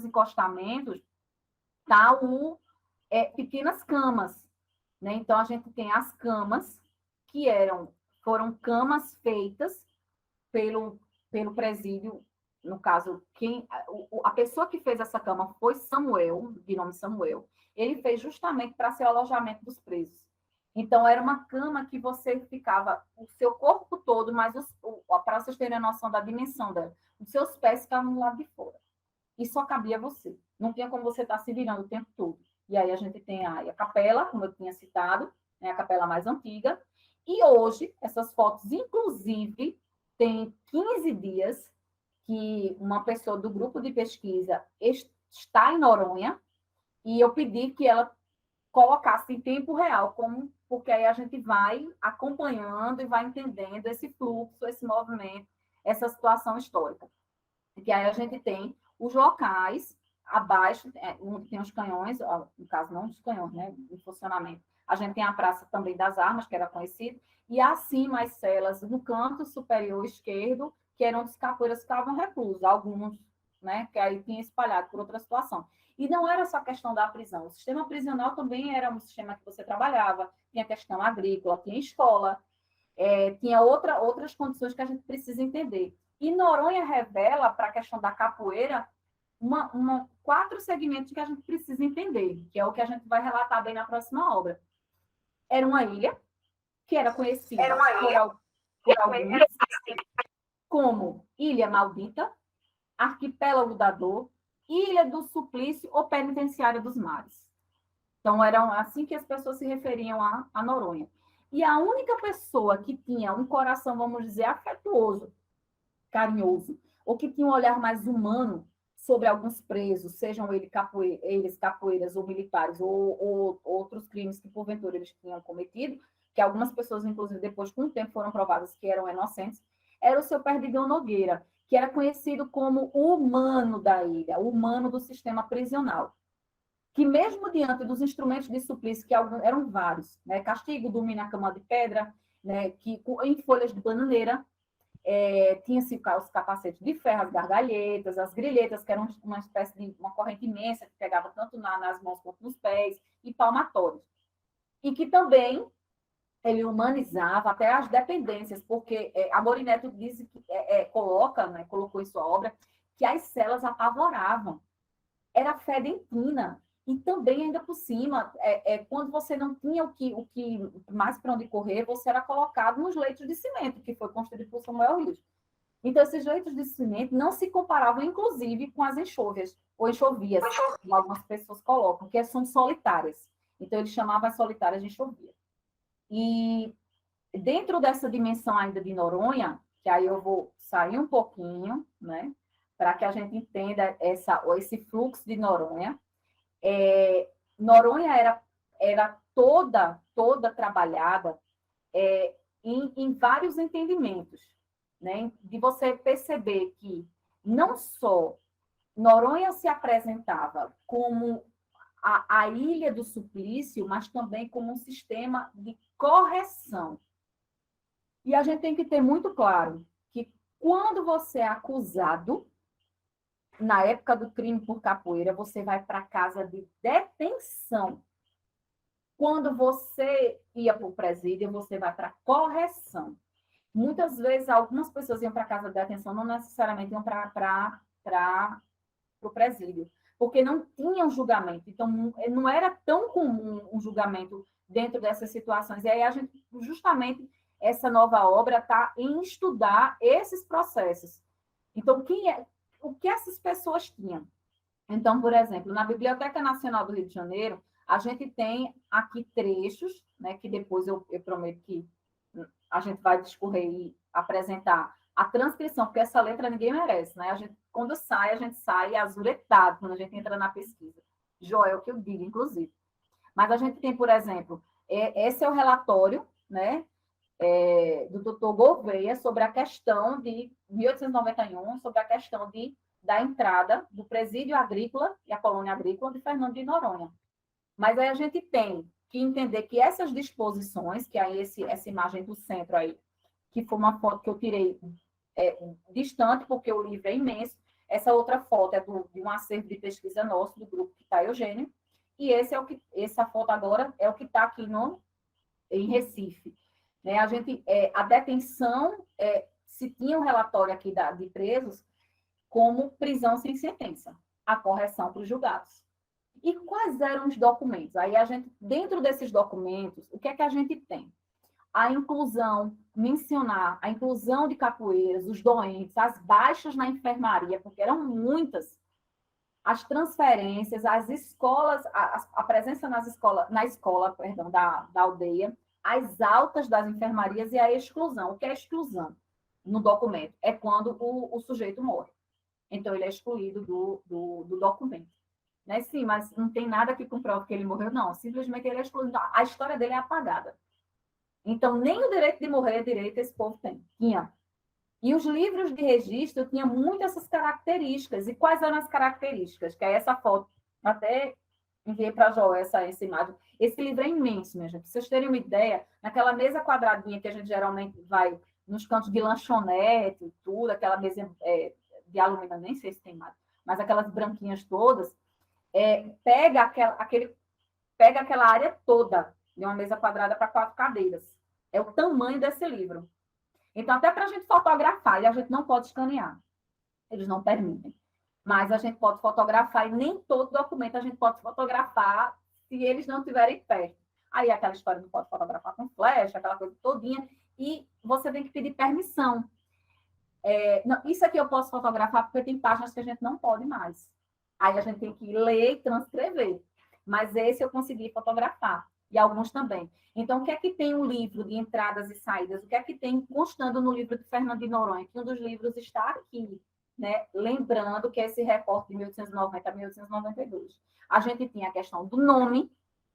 encostamentos, tá pequenas camas. Né? Então, a gente tem as camas, que foram camas feitas pelo presídio, no caso, a pessoa que fez essa cama foi Samuel, de nome Samuel. Ele fez justamente para ser o alojamento dos presos. Então, era uma cama que você ficava, o seu corpo todo, mas para vocês terem a noção da dimensão dela, os seus pés ficavam no lado de fora. E só cabia você. Não tinha como você estar se virando o tempo todo. E aí a gente tem a capela, como eu tinha citado, né, a capela mais antiga. E hoje, essas fotos, inclusive, tem 15 dias que uma pessoa do grupo de pesquisa está em Noronha, e eu pedi que ela colocasse em tempo real, porque aí a gente vai acompanhando e vai entendendo esse fluxo, esse movimento, essa situação histórica. E que aí a gente tem os locais abaixo, onde tem os canhões, no caso não os canhões, né, em funcionamento. A gente tem a Praça também das Armas, que era conhecida, e acima as celas no canto superior esquerdo, que eram onde os capoeiras ficavam reclusos, alguns, né, que aí tinha espalhado por outra situação. E não era só a questão da prisão, o sistema prisional também era um sistema que você trabalhava, tinha questão agrícola, tinha escola, tinha outras condições que a gente precisa entender. E Noronha revela, para a questão da capoeira, 4 segmentos que a gente precisa entender, que é o que a gente vai relatar bem na próxima obra. Era uma ilha, que era conhecida por alguns como Ilha Maldita, Arquipélago da Dor, Ilha do Suplício ou Penitenciária dos Mares. Então, eram assim que as pessoas se referiam a Noronha. E a única pessoa que tinha um coração, vamos dizer, afetuoso, carinhoso, ou que tinha um olhar mais humano sobre alguns presos, sejam eles capoeiras ou militares, ou outros crimes que, porventura, eles tinham cometido, que algumas pessoas, inclusive, depois, com o tempo, foram provadas que eram inocentes, era o seu Perdigão Nogueira, que era conhecido como o humano da ilha, o humano do sistema prisional. Que mesmo diante dos instrumentos de suplício, que eram vários, né? Castigo, dormir na cama de pedra, né? Que, em folhas de bananeira, tinha-se os capacetes de ferro, as gargalhetas, as grilhetas, que eram uma espécie de uma corrente imensa, que pegava tanto nas mãos quanto nos pés, e palmatórios. E que também ele humanizava até as dependências, porque a Morineto colocou em sua obra que as celas apavoravam. Era fedentina. E também, ainda por cima, quando você não tinha o que mais para onde correr, você era colocado nos leitos de cimento, que foi construído por Samuel Rios. Então, esses leitos de cimento não se comparavam, inclusive, com as enxovias, ou enxovias, como algumas pessoas colocam, que são solitárias. Então, ele chamava as solitárias de enxovia. E dentro dessa dimensão ainda de Noronha, que aí eu vou sair um pouquinho, né, para que a gente entenda esse fluxo de Noronha. Noronha era toda trabalhada em vários entendimentos, né? De você perceber que não só Noronha se apresentava como a ilha do suplício, mas também como um sistema de correção. E a gente tem que ter muito claro que quando você é acusado, na época do crime por capoeira, você vai para a casa de detenção. Quando você ia para o presídio, você vai para a correção. Muitas vezes, algumas pessoas iam para a casa de detenção, não necessariamente iam para o presídio, porque não tinham julgamento. Então, não era tão comum um julgamento dentro dessas situações. E aí, a gente, justamente, essa nova obra está em estudar esses processos. Então, o que essas pessoas tinham? Então, por exemplo, na Biblioteca Nacional do Rio de Janeiro, a gente tem aqui trechos, né, que depois eu prometo que a gente vai discorrer e apresentar a transcrição, porque essa letra ninguém merece, né? Quando sai, a gente sai azuretado quando a gente entra na pesquisa. Joel, que eu digo, inclusive. Mas a gente tem, por exemplo, esse é o relatório, né, do doutor Gouveia sobre a questão de 1891, sobre a questão da entrada do presídio agrícola e a colônia agrícola de Fernando de Noronha. Mas aí a gente tem que entender que essas disposições, que aí essa imagem do centro aí, que foi uma foto que eu tirei distante, porque o livro é imenso, essa outra foto é de um acervo de pesquisa nosso, do grupo que está Eugênio, e essa foto agora é o que está aqui em Recife. Né? A detenção, se tinha um relatório aqui de presos, como prisão sem sentença, a correção para os julgados. E quais eram os documentos? Aí dentro desses documentos, o que é que a gente tem? A inclusão, mencionar a inclusão de capoeiras, os doentes, as baixas na enfermaria, porque eram muitas, as transferências, as escolas, a presença na escola, da aldeia, as altas das enfermarias e a exclusão. O que é exclusão no documento? É quando o sujeito morre. Então, ele é excluído do documento. Né? Sim, mas não tem nada que comprove que ele morreu, não. Simplesmente ele é excluído. A história dele é apagada. Então, nem o direito de morrer é direito esse povo tinha. E os livros de registro tinham muitas essas características. E quais eram as características? Que é essa foto. Até enviei para a Joel essa imagem. Esse livro é imenso, minha gente. Para vocês terem uma ideia, naquela mesa quadradinha que a gente geralmente vai nos cantos de lanchonete e tudo, aquela mesa de alumínio, nem sei se tem mais, mas aquelas branquinhas todas, pega aquela área toda de uma mesa quadrada para 4 cadeiras. É o tamanho desse livro. Então, até para a gente fotografar, e a gente não pode escanear. Eles não permitem. Mas a gente pode fotografar, e nem todo documento a gente pode fotografar se eles não estiverem perto. Aí aquela história não pode fotografar com flash, aquela coisa todinha, e você tem que pedir permissão. Não, isso aqui eu posso fotografar porque tem páginas que a gente não pode mais. Aí a gente tem que ler e transcrever. Mas esse eu consegui fotografar. E alguns também. Então, o que é que tem o livro de entradas e saídas? O que é que tem constando no livro de Fernando de Noronha? Que um dos livros está aqui, né? Lembrando que esse recorte de 1890 a 1892. A gente tinha a questão do nome,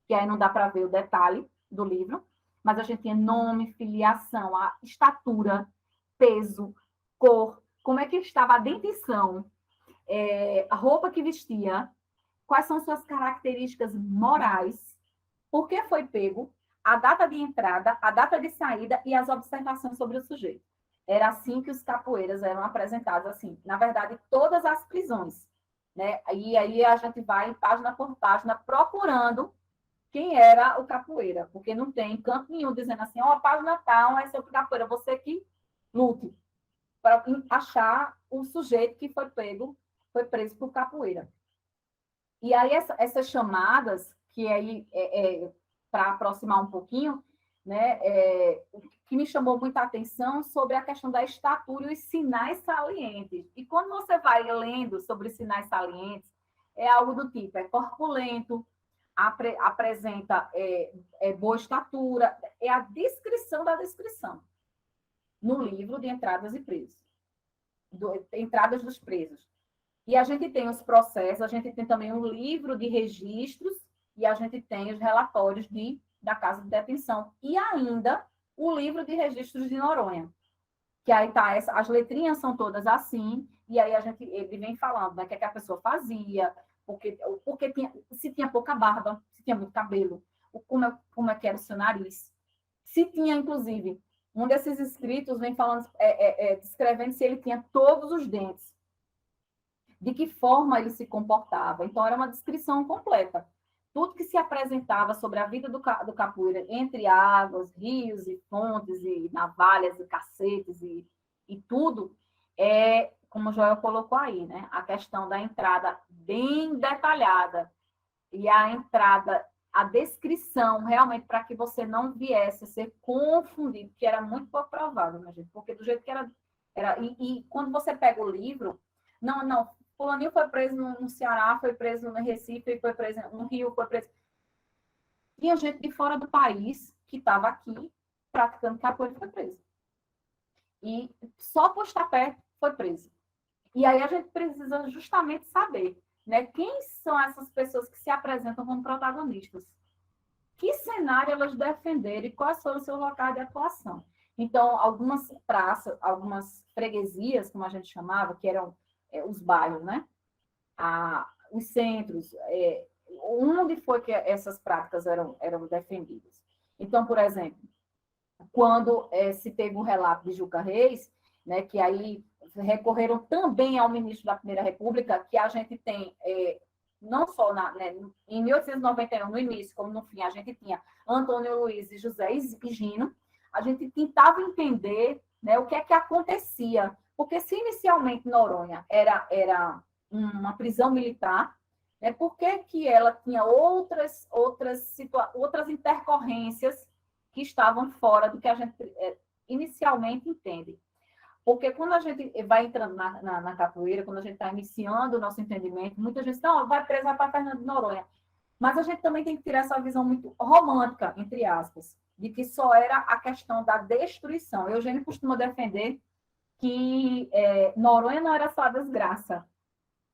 que aí não dá para ver o detalhe do livro, mas a gente tinha nome, filiação, a estatura, peso, cor, como é que estava a dentição, a roupa que vestia, quais são suas características morais, por que foi pego, a data de entrada, a data de saída e as observações sobre o sujeito. Era assim que os capoeiras eram apresentados, assim, na verdade, todas as prisões. Né? E aí a gente vai página por página procurando quem era o capoeira, porque não tem canto nenhum dizendo assim, a página tal é sobre capoeira, você que lute para achar o sujeito que foi preso por capoeira. E aí, essas chamadas, que aí, para aproximar um pouquinho, né, o que me chamou muita atenção sobre a questão da estatura e os sinais salientes. E quando você vai lendo sobre os sinais salientes, é algo do tipo, é corpulento, apresenta boa estatura, é a descrição da descrição no livro de entradas e presos, entradas dos presos. E a gente tem os processos, a gente tem também um livro de registros e a gente tem os relatórios da casa de detenção. E ainda o livro de registros de Noronha, que aí tá as letrinhas são todas assim, e aí ele vem falando, né, o que a pessoa fazia, porque se tinha pouca barba, se tinha muito cabelo, como é que era o seu nariz. Se tinha, inclusive, um desses escritos vem falando, descrevendo se ele tinha todos os dentes, de que forma ele se comportava. Então, era uma descrição completa. Tudo que se apresentava sobre a vida do capoeira, entre águas, rios e fontes, e navalhas, e cacetes, e tudo, como o Joel colocou aí, né? A questão da entrada bem detalhada, e a entrada, a descrição, realmente, para que você não viesse a ser confundido, que era muito pouco provável, né, gente? Porque do jeito que era e quando você pega o livro, não, fulaninho foi preso no Ceará, foi preso no Recife, foi preso no Rio, foi preso... Tinha gente de fora do país que estava aqui praticando capoeira e foi preso. E só por estar perto foi preso. E aí a gente precisa justamente saber, né, quem são essas pessoas que se apresentam como protagonistas. Que cenário elas defenderam e quais foram os seus locais de atuação. Então, algumas praças, algumas freguesias, como a gente chamava, que eram os bairros, né? Os centros, onde foi que essas práticas eram defendidas. Então, por exemplo, quando se teve um relato de Juca Reis, né, que aí recorreram também ao ministro da Primeira República, que a gente tem, não só em 1891, no início, como no fim, a gente tinha Antônio Luiz e José Higino, a gente tentava entender, né, o que é que acontecia, porque se inicialmente Noronha era uma prisão militar, né, por que ela tinha outras intercorrências que estavam fora do que a gente inicialmente entende? Porque quando a gente vai entrando na capoeira, quando a gente está iniciando o nosso entendimento, muita gente diz, não, vai presa para Fernando de Noronha. Mas a gente também tem que tirar essa visão muito romântica, entre aspas, de que só era a questão da destruição. Eugênio costuma defender que Noronha não era só a desgraça,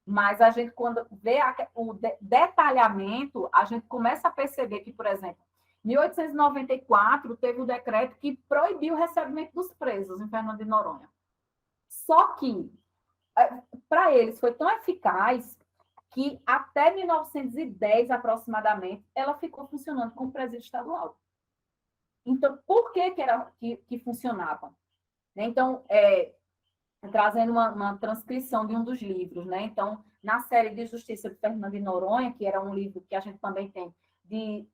mas a gente, quando vê o detalhamento, a gente começa a perceber que, por exemplo, em 1894, teve o decreto que proibiu o recebimento dos presos em Fernando de Noronha. Só que, para eles, foi tão eficaz que, até 1910, aproximadamente, ela ficou funcionando como presídio estadual. Então, por que funcionava? Então, trazendo uma transcrição de um dos livros, né? Então, na série de Justiça de Fernando de Noronha, que era um livro que a gente também tem de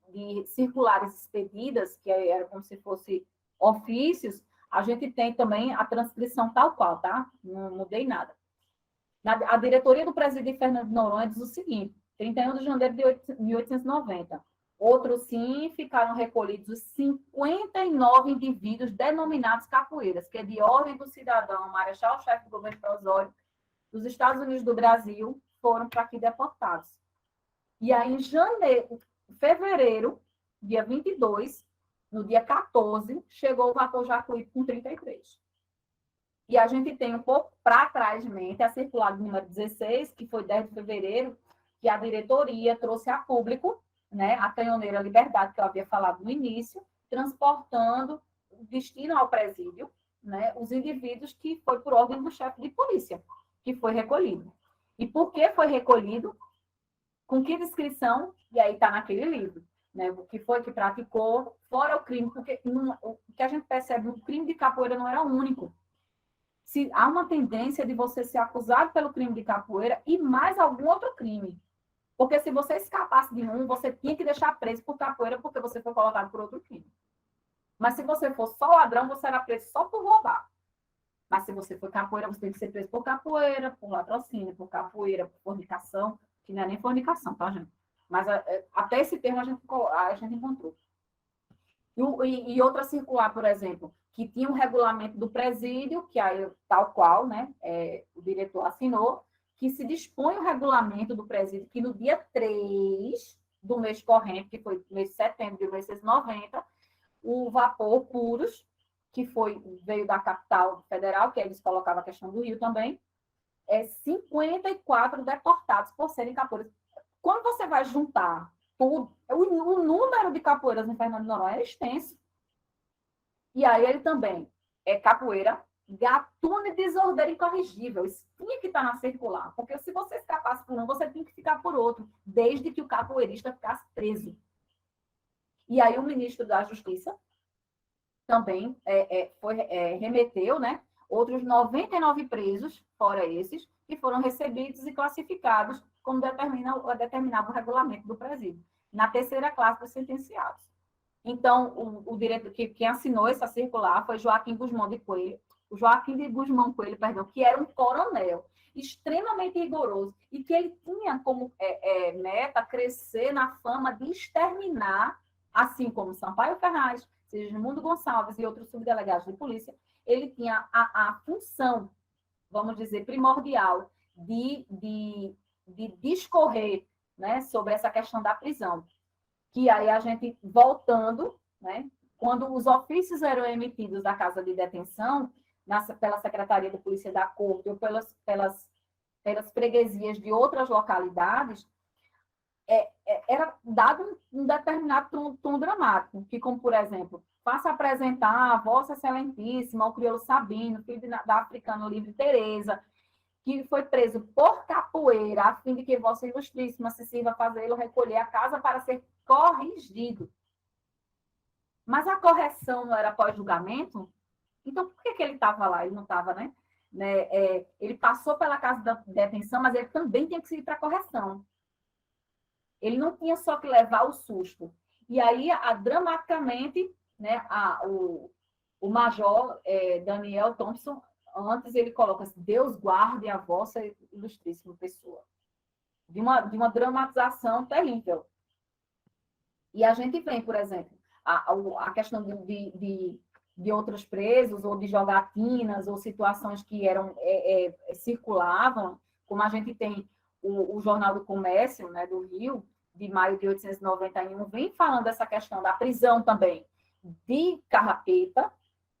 circulares expedidas, que era como se fosse ofícios, a gente tem também a transcrição tal qual, tá? Não mudei nada. A diretoria do presídio de Fernando de Noronha diz o seguinte: 31 de janeiro de 1890. Outros, sim, ficaram recolhidos os 59 indivíduos denominados capoeiras, que é de ordem do cidadão, marechal-chefe do governo provisório dos Estados Unidos do Brasil, foram para aqui deportados. E aí, em fevereiro, dia 22, no dia 14, chegou o vapor Jacuípe com 33. E a gente tem um pouco para trás de mente a circular número 16, que foi 10 de fevereiro, que a diretoria trouxe a público, né, a canhoneira Liberdade, que eu havia falado no início, transportando, destino ao presídio, né, os indivíduos que foi por ordem do chefe de polícia, que foi recolhido. E por que foi recolhido? Com que descrição? E aí está naquele livro, né, o que foi que praticou, fora o crime, porque o que a gente percebe, o crime de capoeira não era único. Se há uma tendência de você ser acusado pelo crime de capoeira e mais algum outro crime. Porque se você escapasse de um, você tinha que deixar preso por capoeira porque você foi colocado por outro crime. Mas se você for só ladrão, você era preso só por roubar. Mas se você for capoeira, você tem que ser preso por capoeira, por latrocínio, por capoeira, por fornicação. que não é nem fornicação, tá, gente? Mas até esse termo a gente encontrou. E outra circular, por exemplo, que tinha um regulamento do presídio, que aí, tal qual, né, o diretor assinou, que se dispõe o regulamento do presídio, que no dia 3 do mês corrente, que foi mês de setembro de 1990, o vapor Puros, que veio da capital federal, que eles colocavam a questão do Rio também, 54 deportados por serem capoeiras. Quando você vai juntar tudo, o número de capoeiras em Fernando de Noronha é extenso. E aí ele também é capoeira, gatuno e desordeiro incorrigível. Isso tinha que estar na circular, porque se você escapasse por um, você tinha que ficar por outro, desde que o capoeirista ficasse preso. E aí o ministro da Justiça também remeteu, né, outros 99 presos, fora esses, que foram recebidos e classificados como determinava o regulamento do presídio, na terceira classe dos sentenciados. Então, o diretor, quem assinou essa circular foi Joaquim Guzmão de Coelho, perdão, que era um coronel extremamente rigoroso e que ele tinha como meta crescer na fama de exterminar, assim como Sampaio Ferraz, Sigismundo Gonçalves e outros subdelegados de polícia, ele tinha a função, vamos dizer, primordial de discorrer, né, sobre essa questão da prisão. Que aí a gente, voltando, né, quando os ofícios eram emitidos da casa de detenção, pela Secretaria de Polícia da Corte ou pelas freguesias de outras localidades, era dado um determinado tom dramático, que como, por exemplo, faça apresentar a Vossa Excelentíssima, o crioulo Sabino, filho da africana Livre Teresa, que foi preso por capoeira, a fim de que Vossa Ilustríssima se sirva fazê-lo recolher a casa para ser corrigido. Mas a correção não era pós-julgamento? Então, por que ele estava lá? Ele não estava, né? Ele passou pela casa da detenção, mas ele também tinha que ir para a correção. Ele não tinha só que levar o susto. E aí, dramaticamente, né, o major Daniel Thompson, antes ele coloca assim, Deus guarde a vossa ilustríssima pessoa. De uma dramatização terrível. E a gente vem, por exemplo, a questão de outros presos, ou de jogatinas, ou situações que circulavam, como a gente tem o Jornal do Comércio, né, do Rio, de maio de 1891, vem falando dessa questão da prisão também de Carrapeta,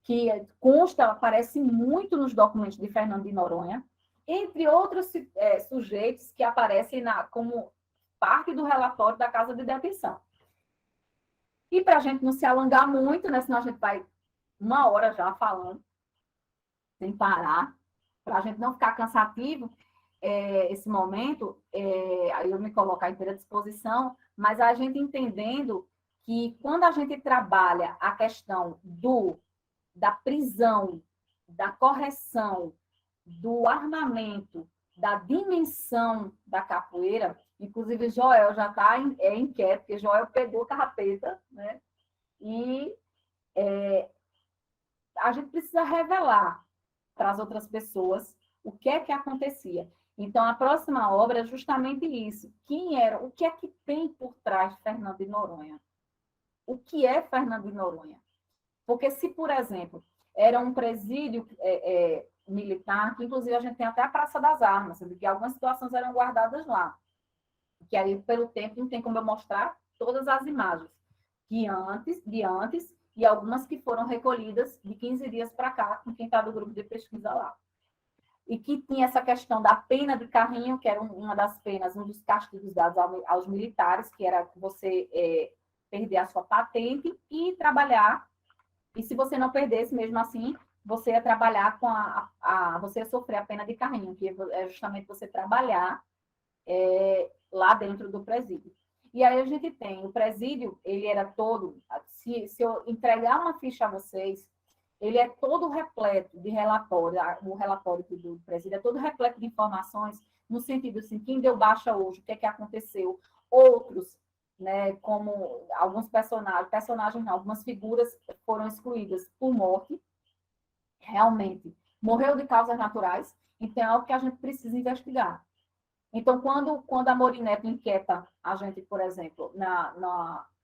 que consta, aparece muito nos documentos de Fernando de Noronha, entre outros sujeitos que aparecem como parte do relatório da Casa de Detenção. E para a gente não se alongar muito, né, senão a gente vai 1 hora já falando, sem parar, para a gente não ficar cansativo, esse momento, aí eu me coloco à inteira disposição, mas a gente entendendo que quando a gente trabalha a questão da prisão, da correção, do armamento, da dimensão da capoeira, inclusive Joel já está inquieto, porque Joel pegou Carrapeta, né? E a gente precisa revelar para as outras pessoas o que acontecia. Então, a próxima obra é justamente isso. O que é que tem por trás de Fernando de Noronha? O que é Fernando de Noronha? Porque se, por exemplo, era um presídio militar, que inclusive a gente tem até a Praça das Armas, que algumas situações eram guardadas lá. Que aí, pelo tempo, não tem como eu mostrar todas as imagens de antes e algumas que foram recolhidas de 15 dias para cá, com quem está do grupo de pesquisa lá. E que tinha essa questão da pena de carrinho, que era uma das penas, um dos castigos dados aos militares, que era você perder a sua patente e trabalhar. E se você não perdesse, mesmo assim, você ia trabalhar você ia sofrer a pena de carrinho, que é justamente você trabalhar lá dentro do presídio. E aí a gente tem o presídio, ele era todo, se eu entregar uma ficha a vocês, ele é todo repleto de relatório, o relatório do presídio é todo repleto de informações, no sentido assim, quem deu baixa hoje, o que que aconteceu, outros, né, como alguns personagens não, algumas figuras foram excluídas por morte, realmente, morreu de causas naturais, então é algo que a gente precisa investigar. Então, quando a Morineto inquieta a gente, por exemplo,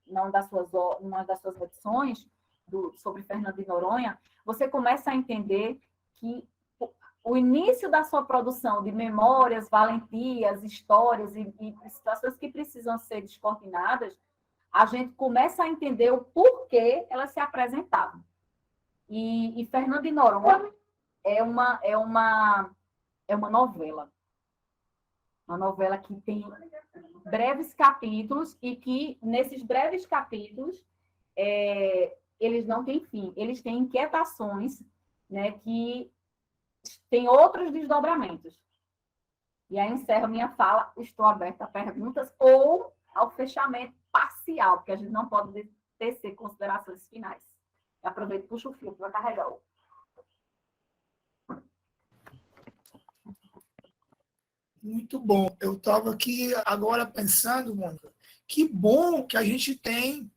numa das suas edições sobre Fernando de Noronha, você começa a entender que o início da sua produção de memórias, valentias, histórias e situações que precisam ser descortinadas, a gente começa a entender o porquê elas se apresentavam. E Fernando de Noronha é uma novela. Uma novela que tem breves capítulos e que, nesses breves capítulos, eles não têm fim. Eles têm inquietações, né, que têm outros desdobramentos. E aí encerro minha fala, estou aberta a perguntas ou ao fechamento parcial, porque a gente não pode tecer considerações finais. Aproveito e puxo o fio para carregar o. Muito bom. Eu estava aqui agora pensando, Mônica, que bom que a gente tem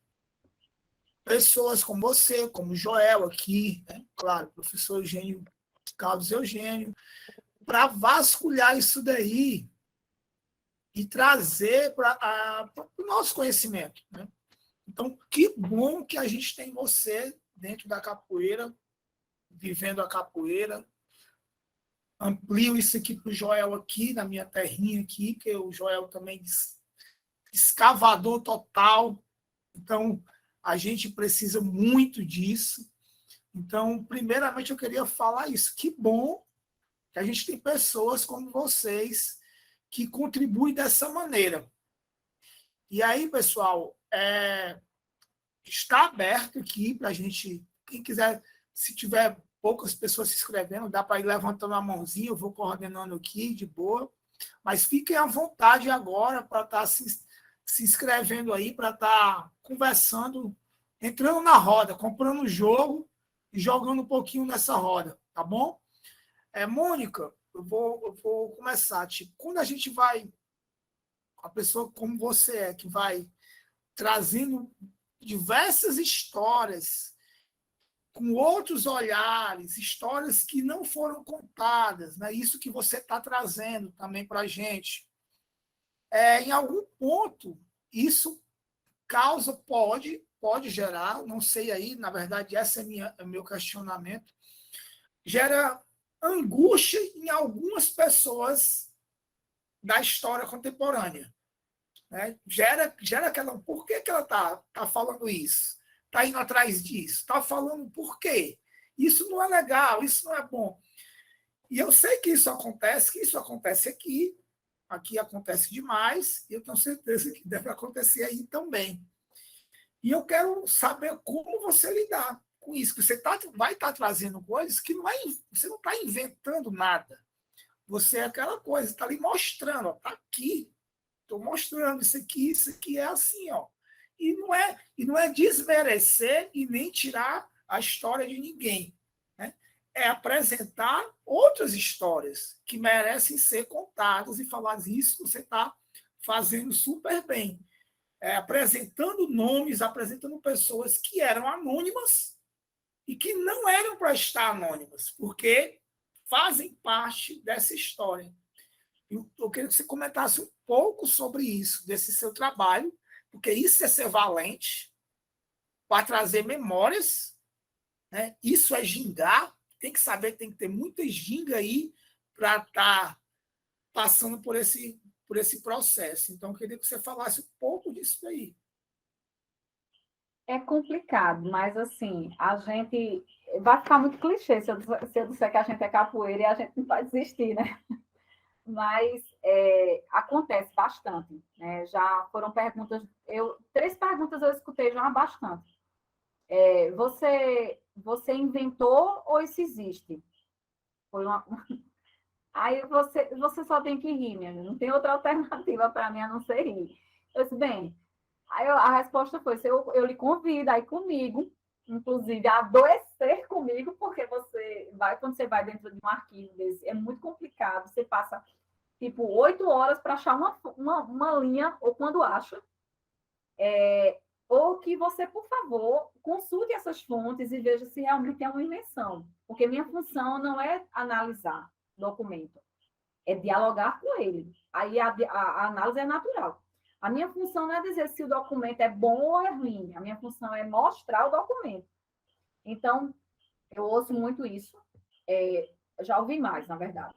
pessoas como você, como o Joel aqui, né? Claro, professor Eugênio, Carlos Eugênio, para vasculhar isso daí e trazer para o nosso conhecimento. Né? Então, que bom que a gente tem você dentro da capoeira, vivendo a capoeira. Amplio isso aqui para o Joel aqui, na minha terrinha aqui, que o Joel também escavador total. Então, a gente precisa muito disso. Então, primeiramente, eu queria falar isso. Que bom que a gente tem pessoas como vocês que contribuem dessa maneira. E aí, pessoal, está aberto aqui para a gente, quem quiser, se tiver poucas pessoas se inscrevendo, dá para ir levantando a mãozinha, eu vou coordenando aqui, de boa. Mas fiquem à vontade agora para estar se inscrevendo aí, para estar conversando, entrando na roda, comprando o jogo e jogando um pouquinho nessa roda, tá bom? Mônica, eu vou começar. Tipo, quando a gente vai, a pessoa como você que vai trazendo diversas histórias, com outros olhares, histórias que não foram contadas, né? Isso que você está trazendo também para a gente. Em algum ponto, isso pode gerar, não sei aí, na verdade, esse é o meu questionamento, gera angústia em algumas pessoas da história contemporânea. Né? Gera aquela. Por que ela está falando isso? Está indo atrás disso? Está falando por quê? Isso não é legal, isso não é bom. E eu sei que isso acontece aqui acontece demais, e eu tenho certeza que deve acontecer aí também. E eu quero saber como você lidar com isso, que você vai estar trazendo coisas que você não está inventando nada. Você é aquela coisa, está ali mostrando, está aqui, estou mostrando isso aqui é assim, ó. E não é desmerecer e nem tirar a história de ninguém. Né? É apresentar outras histórias que merecem ser contadas e falar isso você está fazendo super bem. Apresentando nomes, apresentando pessoas que eram anônimas e que não eram para estar anônimas, porque fazem parte dessa história. Eu queria que você comentasse um pouco sobre isso, desse seu trabalho, porque isso é ser valente, para trazer memórias, né? Isso é gingar, tem que saber que tem que ter muita ginga aí para estar passando por esse processo. Então, eu queria que você falasse um pouco disso aí. É complicado, mas assim, a gente vai ficar muito clichê se eu disser que a gente é capoeira e a gente não vai desistir, né? Mas acontece bastante. Né? Já foram perguntas, 3 perguntas eu escutei já bastante. Você inventou ou isso existe? Aí você só tem que rir, minha amiga. Não tem outra alternativa para mim a não ser rir. Eu disse, bem, aí a resposta foi, eu lhe convido aí comigo, inclusive a adoecer comigo, porque quando você vai dentro de um arquivo desse, é muito complicado, você passa tipo 8 horas para achar uma linha, ou quando acha, ou que você, por favor, consulte essas fontes e veja se realmente é uma invenção. Porque minha função não é analisar documento, é dialogar com ele. aí a análise é natural. A minha função não é dizer se o documento é bom ou é ruim. A minha função é mostrar o documento. Então, eu ouço muito isso. Já ouvi mais, na verdade.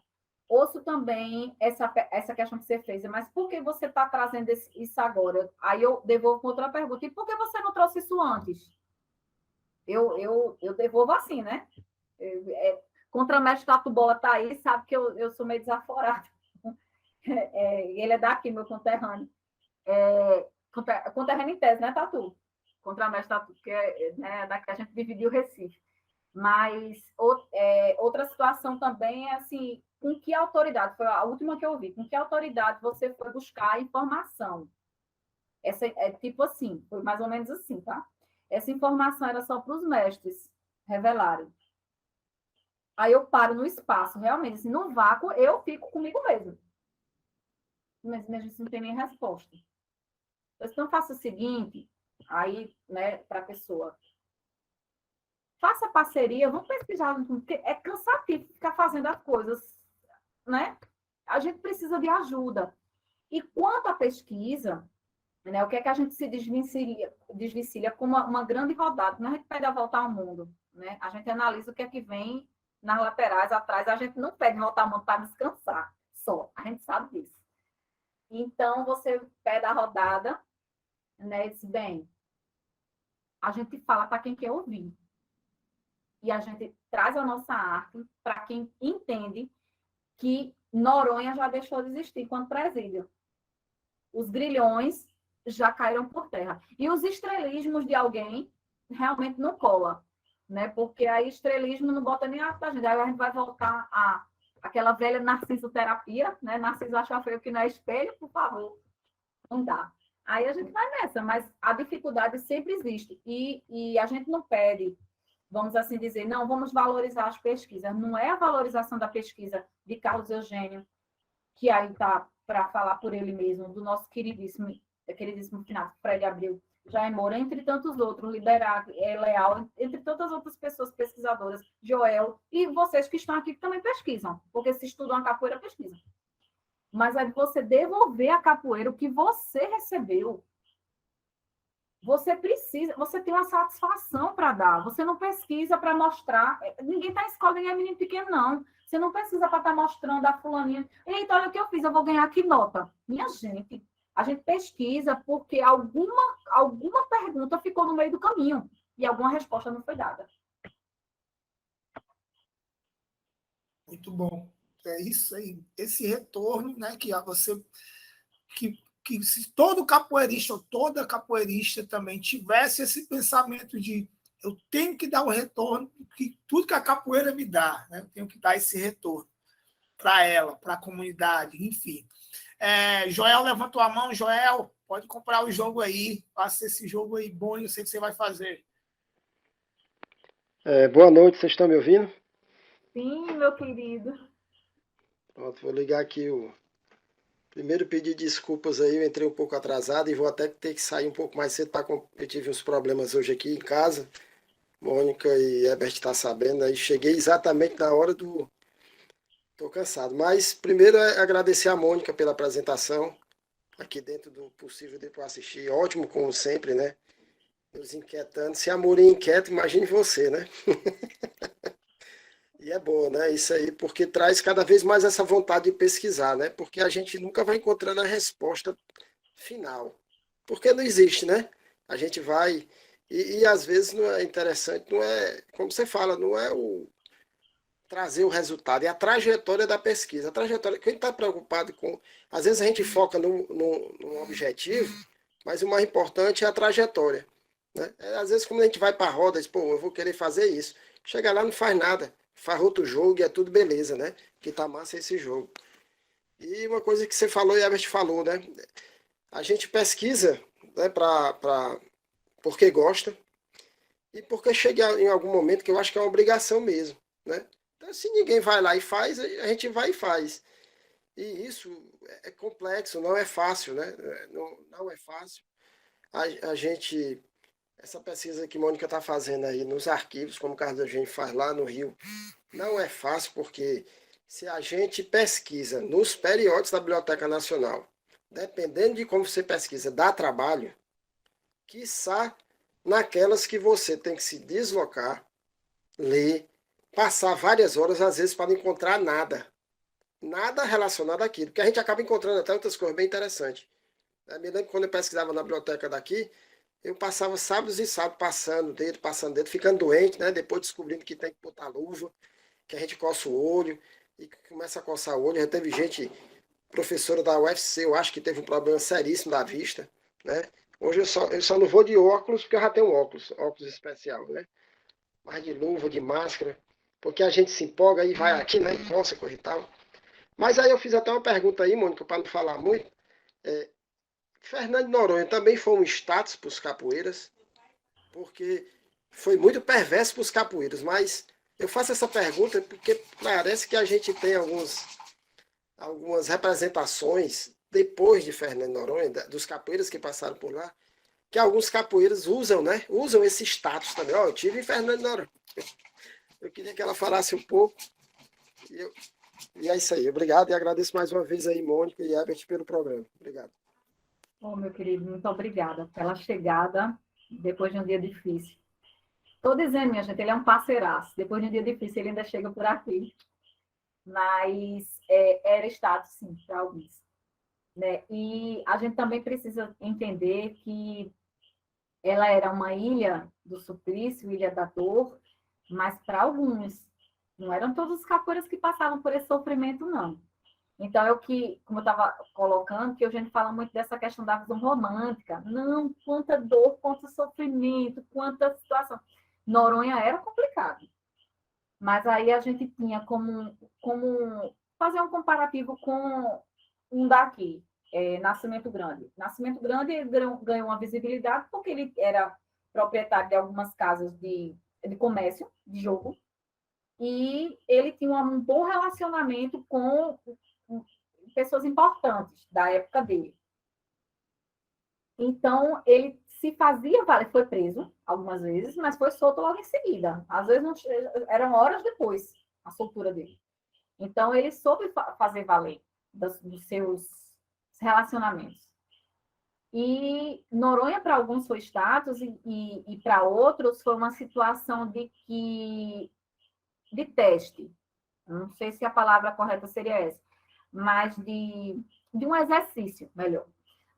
Ouço também essa questão que você fez, mas por que você está trazendo isso agora? Aí eu devolvo com outra pergunta. E por que você não trouxe isso antes? Eu devolvo assim, né? Contramestre Tatu Bola está aí, sabe que eu sou meio desaforada. Ele é daqui, meu conterrâneo. Conterrâneo em tese, né, Tatu? Contramestre Tatu, que né, daqui a gente dividiu o Recife. Mas outra situação também é assim, com que autoridade, foi a última que eu vi, com que autoridade você foi buscar a informação? Essa é tipo assim, foi mais ou menos assim, tá? Essa informação era só para os mestres revelarem. Aí eu paro no espaço, realmente, assim, no vácuo, eu fico comigo mesmo. Mas isso não tem nem resposta. Então, faça o seguinte, aí, né, para a pessoa. Faça parceria, vamos pesquisar, porque é cansativo ficar fazendo as coisas, né? A gente precisa de ajuda. E quanto à pesquisa, né, o que é que a gente se desvencilha como uma grande rodada, não é a gente pede a volta ao mundo, né? A gente analisa o que é que vem nas laterais, atrás, a gente não pede voltar ao mundo para descansar só, a gente sabe disso. Então, você pede a rodada, né, e diz, bem, a gente fala para quem quer ouvir. E a gente traz a nossa arte para quem entende que Noronha já deixou de existir quando presídio. Os grilhões já caíram por terra. E os estrelismos de alguém realmente não cola, né? Porque aí estrelismo não bota nem a arte da gente. Aí a gente vai voltar a aquela velha narcisoterapia, né? Narciso acha feio que não é espelho, por favor. Não dá. Aí a gente vai nessa, mas a dificuldade sempre existe. E a gente não pede, vamos assim dizer, não, vamos valorizar as pesquisas. Não é a valorização da pesquisa de Carlos Eugênio, que aí está para falar por ele mesmo, do nosso queridíssimo finado, Fred Abreu, Jair Moura, entre tantos outros, Liberato, Leal, entre tantas outras pessoas pesquisadoras, Joel, e vocês que estão aqui que também pesquisam, porque se estudam a capoeira, pesquisam. Mas é você devolver a capoeira o que você recebeu. Você precisa, você tem uma satisfação para dar. Você não pesquisa para mostrar. Ninguém está em escola, ninguém é menino pequeno, não. Você não precisa para estar mostrando a fulaninha. Eita, olha o que eu fiz, eu vou ganhar aqui nota. Minha gente, a gente pesquisa porque alguma pergunta ficou no meio do caminho e alguma resposta não foi dada. Muito bom. É isso aí. Esse retorno, né, que você que se todo capoeirista ou toda capoeirista também tivesse esse pensamento de eu tenho que dar o retorno, que tudo que a capoeira me dá, né? Eu tenho que dar esse retorno para ela, para a comunidade, enfim. Joel levantou a mão. Joel, pode comprar o jogo aí, faça esse jogo aí bom, eu sei que você vai fazer. Boa noite, vocês estão me ouvindo? Sim, meu querido. Pronto, vou ligar aqui o... Primeiro pedir desculpas aí, eu entrei um pouco atrasado e vou até ter que sair um pouco mais cedo para eu tive uns problemas hoje aqui em casa. Mônica e Herbert tá sabendo, aí cheguei exatamente na hora do... Tô cansado, mas primeiro é agradecer a Mônica pela apresentação, aqui dentro do possível de eu assistir, ótimo como sempre, né? Nos inquietando, se a Morinha inquieta, imagine você, né? E é bom, né? Isso aí, porque traz cada vez mais essa vontade de pesquisar, né? Porque a gente nunca vai encontrando a resposta final. Porque não existe, né? A gente vai. E às vezes não é interessante, não é, como você fala, não é o trazer o resultado, é a trajetória da pesquisa. A trajetória, quem está preocupado com. Às vezes a gente foca num objetivo, mas o mais importante é a trajetória. Né? Às vezes, quando a gente vai para a roda, diz, pô, eu vou querer fazer isso. Chega lá, não faz nada. Faz outro jogo e é tudo beleza, né? Que tá massa esse jogo. E uma coisa que você falou e a Herbert falou, né? A gente pesquisa, né, porque gosta e porque chega em algum momento que eu acho que é uma obrigação mesmo, né? Então, se ninguém vai lá e faz, a gente vai e faz. E isso é complexo, não é fácil, né? Não é fácil. A gente, essa pesquisa que a Mônica está fazendo aí nos arquivos, como o Carlos Eugênio faz lá no Rio, não é fácil porque Se a gente pesquisa nos periódicos da Biblioteca Nacional, dependendo de como você pesquisa, dá trabalho, quiçá naquelas que você tem que se deslocar, ler, passar várias horas, às vezes, para não encontrar nada. Nada relacionado àquilo, porque a gente acaba encontrando até outras coisas bem interessantes. Eu me lembro que quando eu pesquisava na biblioteca daqui, eu passava sábados e sábados passando dedo, ficando doente, né? Depois descobrindo que tem que botar luva, que a gente coça o olho e começa a coçar o olho. Já teve gente, professora da UFC, eu acho que teve um problema seríssimo da vista, né? Hoje eu só não vou de óculos, porque eu já tenho óculos especial, né? Mas de luva, de máscara, porque a gente se empolga e vai aqui, né? E coça, coisa e tal. Mas aí eu fiz até uma pergunta aí, Mônica, para não falar muito. É, Fernando de Noronha também foi um status para os capoeiras, porque foi muito perverso para os capoeiras, mas eu faço essa pergunta porque parece que a gente tem algumas representações depois de Fernando de Noronha, dos capoeiras que passaram por lá, que alguns capoeiras usam, né? Usam esse status também. Ó, eu tive em Fernando de Noronha. Eu queria que ela falasse um pouco. E é isso aí. Obrigado e agradeço mais uma vez aí, Mônica e Herbert, pelo programa. Obrigado. Bom, meu querido, muito obrigada pela chegada depois de um dia difícil. Estou dizendo, minha gente, ele é um parceiraço. Depois de um dia difícil, ele ainda chega por aqui. Mas era status, sim, para alguns. Né? E a gente também precisa entender que ela era uma ilha do suplício, ilha da dor, mas para alguns, não eram todos os capoeiras que passavam por esse sofrimento, não. Então, como eu estava colocando, que a gente fala muito dessa questão da visão romântica. Não, quanta dor, quanto sofrimento, quanta situação. Noronha era complicado. Mas aí a gente tinha como fazer um comparativo com um daqui, Nascimento Grande. Nascimento Grande ganhou uma visibilidade porque ele era proprietário de algumas casas de comércio, de jogo, e ele tinha um bom relacionamento com pessoas importantes da época dele. Então, ele se fazia valer, foi preso algumas vezes, mas foi solto logo em seguida. Às vezes não, eram horas depois a soltura dele. Então, ele soube fazer valer dos seus relacionamentos. E Noronha, para alguns, foi status, e para outros, foi uma situação de teste. Não sei se a palavra correta seria essa, mas de um exercício, melhor.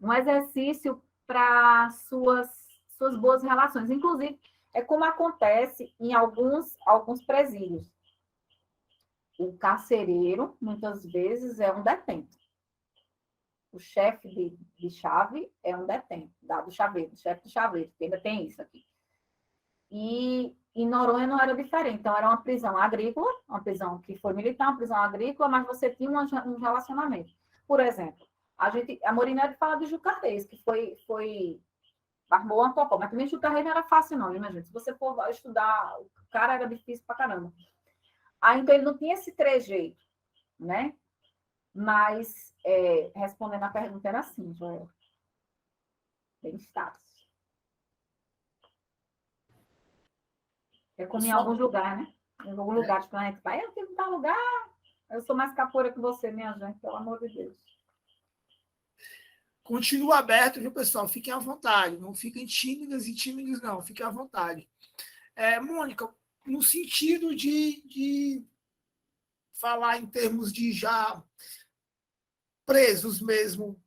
Um exercício para suas boas relações. Inclusive, é como acontece em alguns presídios. O carcereiro, muitas vezes, é um detento. O chefe de chave é um detento, do chaveiro, chefe de chaveiro, que ainda tem isso aqui. E em Noronha não era diferente. Então, era uma prisão agrícola, uma prisão que foi militar, uma prisão agrícola, mas você tinha um relacionamento. Por exemplo, a Morinete fala de Jucarez, que foi armou uma popó, mas também Jucarez não era fácil, não, né, gente? Se você for estudar, o cara era difícil pra caramba. Aí, então, ele não tinha esse trejeito, né? Mas, respondendo a pergunta, era assim, Joel. Bem status. É como em alguns lugares, né? Em alguns lugares que a gente vai, eu tenho que dar lugar, eu sou mais capoeira que você, minha gente, pelo amor de Deus. Continua aberto, viu, pessoal? Fiquem à vontade. Não fiquem tímidas e tímidos, não. Fiquem à vontade. Mônica, no sentido de falar em termos de já presos mesmo,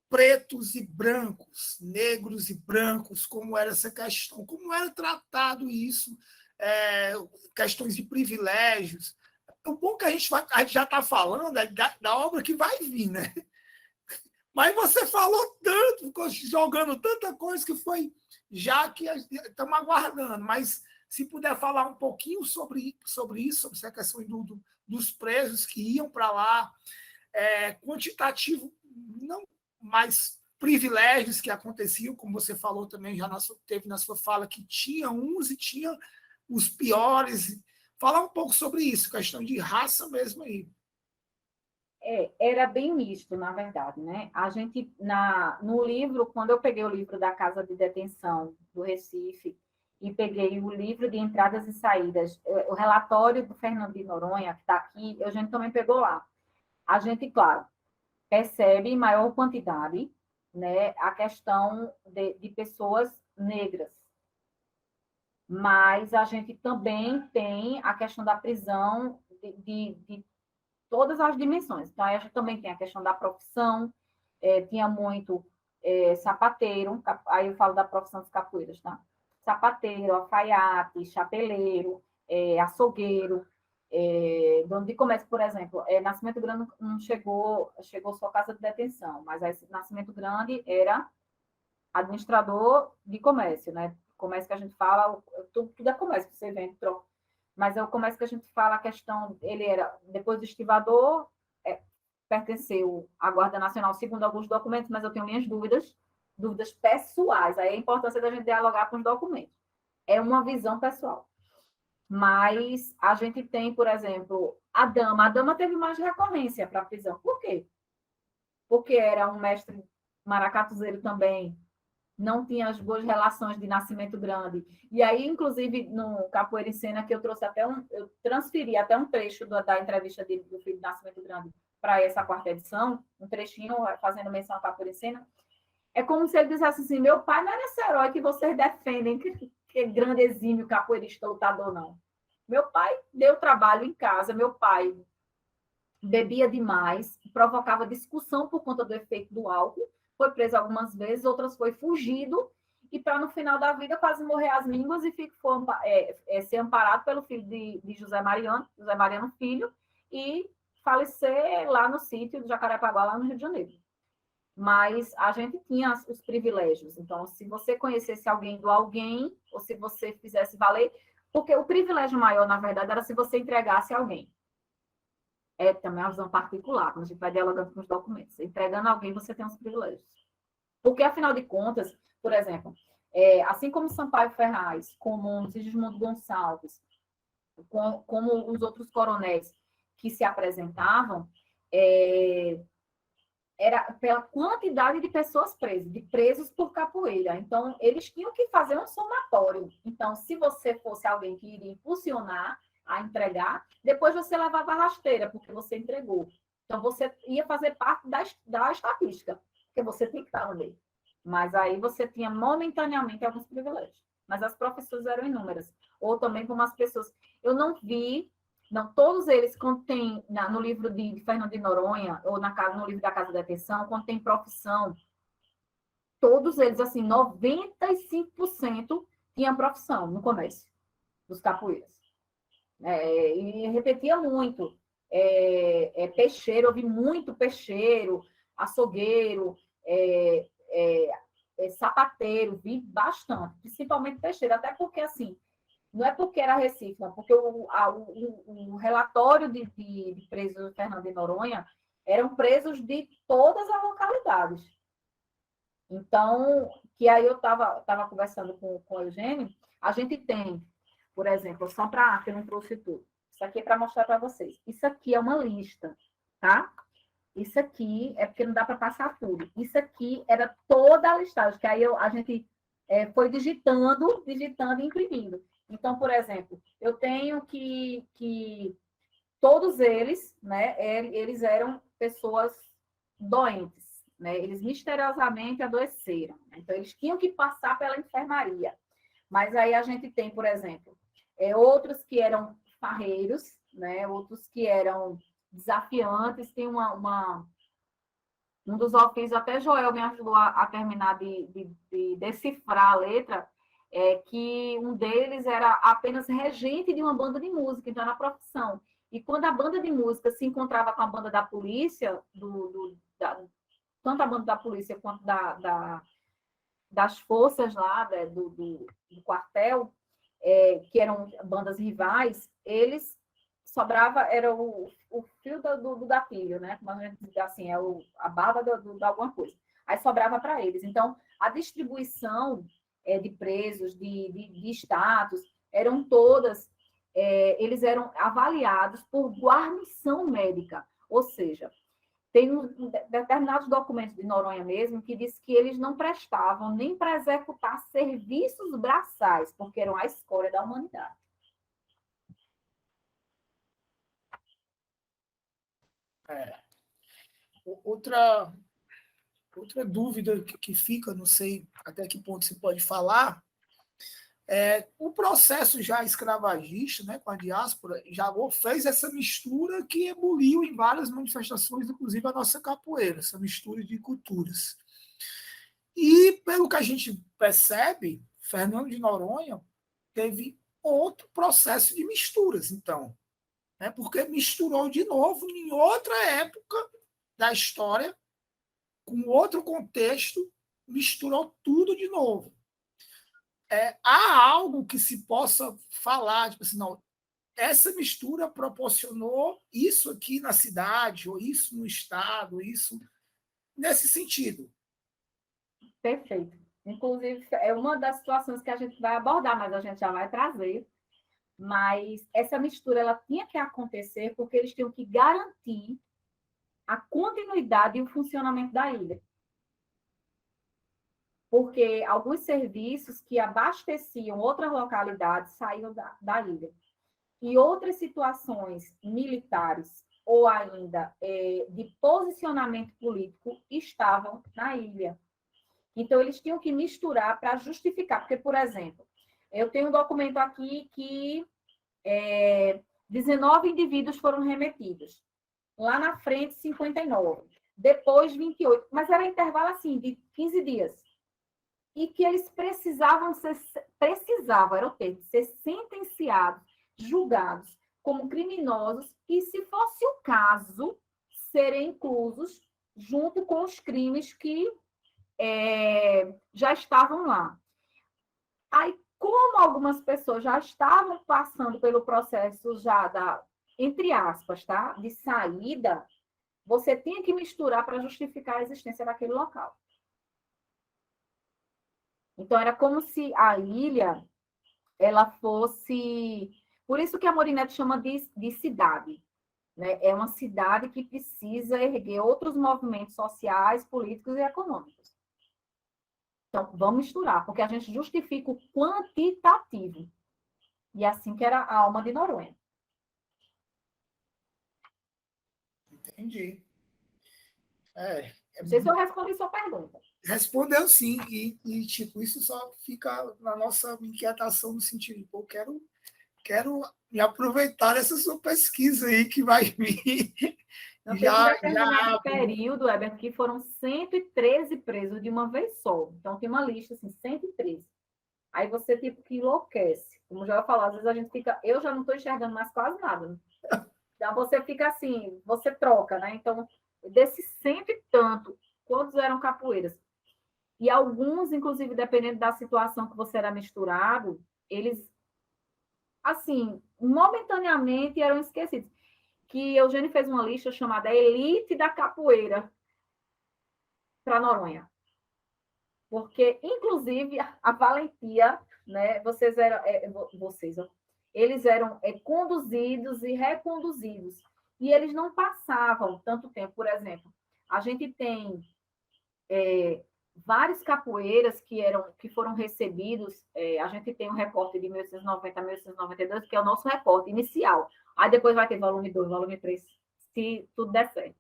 pretos e brancos, negros e brancos, como era essa questão, como era tratado isso, questões de privilégios. O bom que a gente já está falando é da obra que vai vir, né? Mas você falou tanto, ficou jogando tanta coisa que foi já que estamos aguardando. Mas se puder falar um pouquinho sobre isso, sobre essa questão dos presos que iam para lá, quantitativo, não mais privilégios que aconteciam, como você falou também, já teve na sua fala, que tinha uns e tinha os piores. Falar um pouco sobre isso, questão de raça mesmo aí. Era bem misto, na verdade, né? A gente, no livro, quando eu peguei o livro da Casa de Detenção do Recife, e peguei o livro de entradas e saídas, o relatório do Fernando de Noronha, que está aqui, a gente também pegou lá. A gente, claro, percebe em maior quantidade, né, a questão de pessoas negras. Mas a gente também tem a questão da prisão de todas as dimensões. Então, a gente também tem a questão da profissão, tinha muito sapateiro, aí eu falo da profissão dos capoeiras, tá? Sapateiro, alfaiate, chapeleiro, açougueiro, dono de comércio, por exemplo. Nascimento Grande não chegou só casa de detenção, mas aí, Nascimento Grande era administrador de comércio, né? Comércio que a gente fala, tudo é comércio que você vende, troca. Mas é o comércio que a gente fala, a questão, ele era, depois do estivador, pertenceu à Guarda Nacional, segundo alguns documentos, mas eu tenho minhas dúvidas pessoais. Aí a importância da gente dialogar com os documentos. É uma visão pessoal. Mas a gente tem, por exemplo, a dama teve mais recorrência para a prisão. Por quê? Porque era um mestre maracatuzeiro também, não tinha as boas relações de Nascimento Grande. E aí, inclusive, no Capoeira em Cena, que eu trouxe eu transferi até um trecho da entrevista do filho de Nascimento Grande para essa quarta edição, um trechinho fazendo menção ao Capoeira em Cena. É como se ele dissesse assim: meu pai não era esse herói que vocês defendem, que é grande exímio capoeirista lutador, não. Meu pai deu trabalho em casa, meu pai bebia demais, provocava discussão por conta do efeito do álcool, foi preso algumas vezes, outras foi fugido, e para no final da vida quase morrer às línguas e ser amparado pelo filho de José Mariano Filho, e falecer lá no sítio do Jacarepaguá, lá no Rio de Janeiro. Mas a gente tinha os privilégios. Então, se você conhecesse alguém do alguém, ou se você fizesse valer, porque o privilégio maior, na verdade, era se você entregasse alguém. É também uma visão particular, quando a gente vai dialogando com os documentos. Entregando alguém, você tem os privilégios. Porque, afinal de contas, por exemplo, assim como Sampaio Ferraz, como Sigismundo Gonçalves, como os outros coronéis que se apresentavam, era pela quantidade de pessoas presas, de presos por capoeira. Então, eles tinham que fazer um somatório. Então, se você fosse alguém que iria impulsionar a entregar, depois você levava a rasteira, porque você entregou. Então, você ia fazer parte da estatística, porque você tem que estar ali. Mas aí você tinha momentaneamente alguns privilégios. Mas as profissões eram inúmeras. Ou também como as pessoas... Eu não vi... Não, todos eles, quando tem no livro de Fernando de Noronha, ou no livro da Casa de Detenção, quando tem profissão, todos eles, assim, 95% tinham profissão no comércio dos capoeiras. E repetia muito. Peixeiro, eu vi muito peixeiro, açougueiro, sapateiro, vi bastante, principalmente peixeiro, até porque, assim, não é porque era Recife, não, porque o relatório de presos do Fernando de Noronha eram presos de todas as localidades. Então, que aí eu estava conversando com o Eugênio, a gente tem, por exemplo, só para que eu não trouxe tudo, isso aqui é para mostrar para vocês. Isso aqui é uma lista, tá? Isso aqui é porque não dá para passar tudo. Isso aqui era toda a listagem, que aí a gente foi digitando e imprimindo. Então, por exemplo, eu tenho que todos eles, né, eles eram pessoas doentes, né? Eles misteriosamente adoeceram. Então, eles tinham que passar pela enfermaria. Mas aí a gente tem, por exemplo, outros que eram farreiros, né? Outros que eram desafiantes. Tem um dos ofícios, até Joel me ajudou a terminar de decifrar a letra, que um deles era apenas regente de uma banda de música, então era a profissão. E quando a banda de música se encontrava com a banda da polícia, tanto a banda da polícia quanto das forças lá do quartel, que eram bandas rivais, eles sobrava, era o fio do gatilho, né? Como a gente diz assim, a barba de alguma coisa. Aí sobrava para eles. Então, a distribuição de presos, de status, eram todas, eles eram avaliados por guarnição médica, ou seja, Tem determinados documentos de Noronha mesmo que diz que eles não prestavam nem para executar serviços braçais, porque eram a escória da humanidade. Outra dúvida que fica, não sei até que ponto se pode falar, o processo já escravagista, né, com a diáspora, já fez essa mistura que ebuliu em várias manifestações, inclusive a nossa capoeira, essa mistura de culturas. E, pelo que a gente percebe, Fernando de Noronha teve outro processo de misturas, então, né, porque misturou de novo em outra época da história, com outro contexto, misturou tudo de novo. Há algo que se possa falar, tipo assim, não, essa mistura proporcionou isso aqui na cidade, ou isso no estado, isso nesse sentido. Perfeito. Inclusive, é uma das situações que a gente vai abordar, mas a gente já vai trazer. Mas essa mistura ela tinha que acontecer porque eles tinham que garantir a continuidade e o funcionamento da ilha. Porque alguns serviços que abasteciam outras localidades saíam da ilha. E outras situações militares ou ainda de posicionamento político estavam na ilha. Então, eles tinham que misturar para justificar. Porque, por exemplo, eu tenho um documento aqui que 19 indivíduos foram remetidos. Lá na frente, 59. Depois, 28. Mas era intervalo assim, de 15 dias. E que eles precisavam, era o termo, ser sentenciados, julgados como criminosos e, se fosse o caso, serem inclusos junto com os crimes que já estavam lá. Aí, como algumas pessoas já estavam passando pelo processo já entre aspas, tá? De saída, você tinha que misturar para justificar a existência daquele local. Então, era como se a ilha ela fosse... Por isso que a Morineto chama de cidade. Né? É uma cidade que precisa erguer outros movimentos sociais, políticos e econômicos. Então, vamos misturar, porque a gente justifica o quantitativo. E assim que era a alma de Noronha. Entendi. Não sei se eu respondi sua pergunta. Respondeu sim, tipo, isso só fica na nossa inquietação no sentido de, pô, quero me aproveitar dessa sua pesquisa aí que vai vir. Não teve um determinado período, Heber, que foram 113 presos de uma vez só. Então, tem uma lista, assim, 113. Aí você, tipo, que enlouquece. Como já eu falar, às vezes a gente fica... Eu já não estou enxergando mais quase nada. Né? Então, você fica assim, você troca, né? Então, desses cento e tanto, quantos eram capoeiras? E alguns, inclusive, dependendo da situação que você era misturado, eles, assim, momentaneamente eram esquecidos. Que Eugênio fez uma lista chamada Elite da Capoeira para Noronha. Porque, inclusive, a valentia, né? Eles eram conduzidos e reconduzidos. E eles não passavam tanto tempo. Por exemplo, a gente tem vários capoeiras que foram recebidos. A gente tem um recorte de 1890 a 1892, que é o nosso recorte inicial. Aí depois vai ter volume 2, volume 3, se tudo der certo.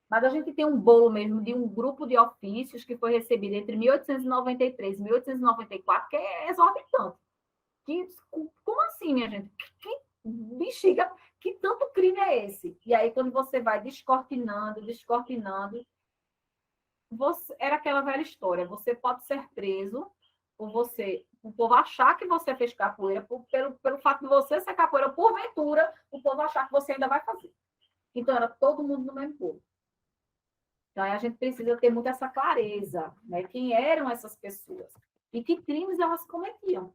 Mas a gente tem um bolo mesmo de um grupo de ofícios que foi recebido entre 1893 e 1894, que é exorbitante. Como assim, minha gente? Que bexiga, que tanto crime é esse? E aí, quando você vai descortinando, era aquela velha história. Você pode ser preso por o povo achar que você fez capoeira, pelo fato de você ser capoeira, porventura, o povo achar que você ainda vai fazer. Então, era todo mundo no mesmo povo. Então, a gente precisa ter muito essa clareza, né? Quem eram essas pessoas e que crimes elas cometiam.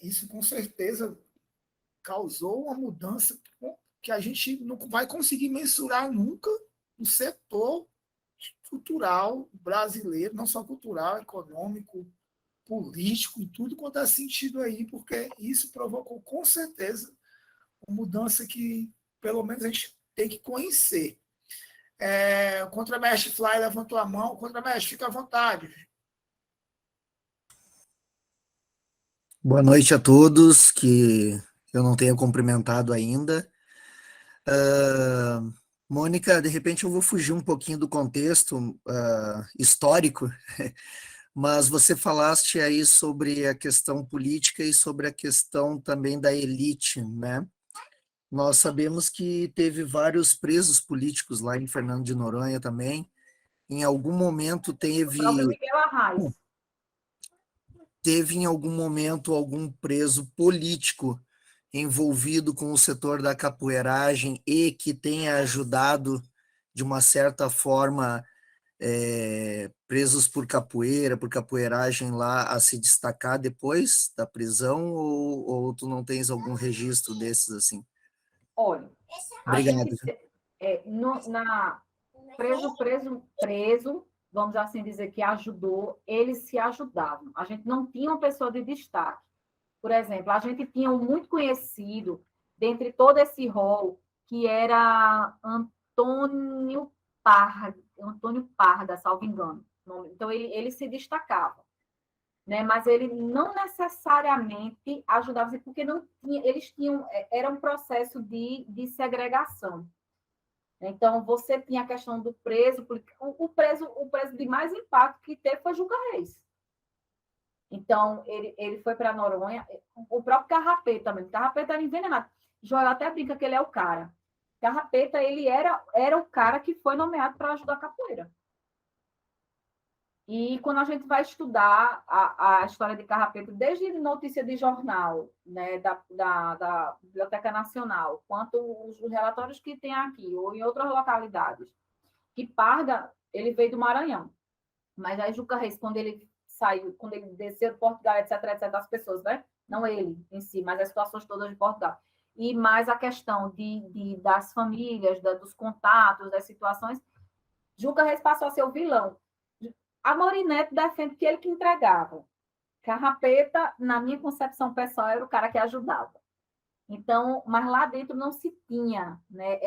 Isso, com certeza, causou uma mudança que a gente não vai conseguir mensurar nunca no setor cultural brasileiro, não só cultural, econômico, político, em tudo quanto é sentido aí, porque isso provocou, com certeza, uma mudança que, pelo menos, a gente tem que conhecer. O Contramestre Fly levantou a mão. Contramestre, fica à vontade. Boa noite a todos, que eu não tenho cumprimentado ainda. Mônica, de repente eu vou fugir um pouquinho do contexto histórico, mas você falaste aí sobre a questão política e sobre a questão também da elite, né? Nós sabemos que teve vários presos políticos lá em Fernando de Noronha também. Em algum momento O próprio Miguel Arraes. Teve em algum momento algum preso político envolvido com o setor da capoeiragem e que tenha ajudado, de uma certa forma, presos por capoeira, por capoeiragem lá, a se destacar depois da prisão, ou tu não tens algum registro desses assim? Olha, Obrigado. Preso, vamos assim dizer, que ajudou, eles se ajudavam. A gente não tinha uma pessoa de destaque. Por exemplo, a gente tinha um muito conhecido, dentre todo esse rol, que era Antônio Parda, salvo engano. Então, ele se destacava, né? Mas ele não necessariamente ajudava, porque não tinha, eles tinham, era um processo de segregação. Então, você tinha a questão do preso, o preso de mais impacto que teve foi Juca Reis. Então, ele foi para Noronha, o próprio Carrapeta também. Carrapeta era envenenado. Joel até brinca que ele é o cara. Carrapeta, ele era o cara que foi nomeado para ajudar a capoeira. E quando a gente vai estudar a história de Carrapeta, desde notícia de jornal, né, da Biblioteca Nacional, quanto os relatórios que tem aqui, ou em outras localidades, que Parda, ele veio do Maranhão. Mas aí Juca Reis, quando ele saiu, quando ele desceu de Portugal, etc., as pessoas, né? Não ele em si, mas as situações todas de Portugal. E mais a questão das famílias, dos contatos, das situações, Juca Reis passou a ser o vilão. A Morinete defende que ele que entregava. Carrapeta, na minha concepção pessoal, era o cara que ajudava. Então, mas lá dentro não se tinha, né,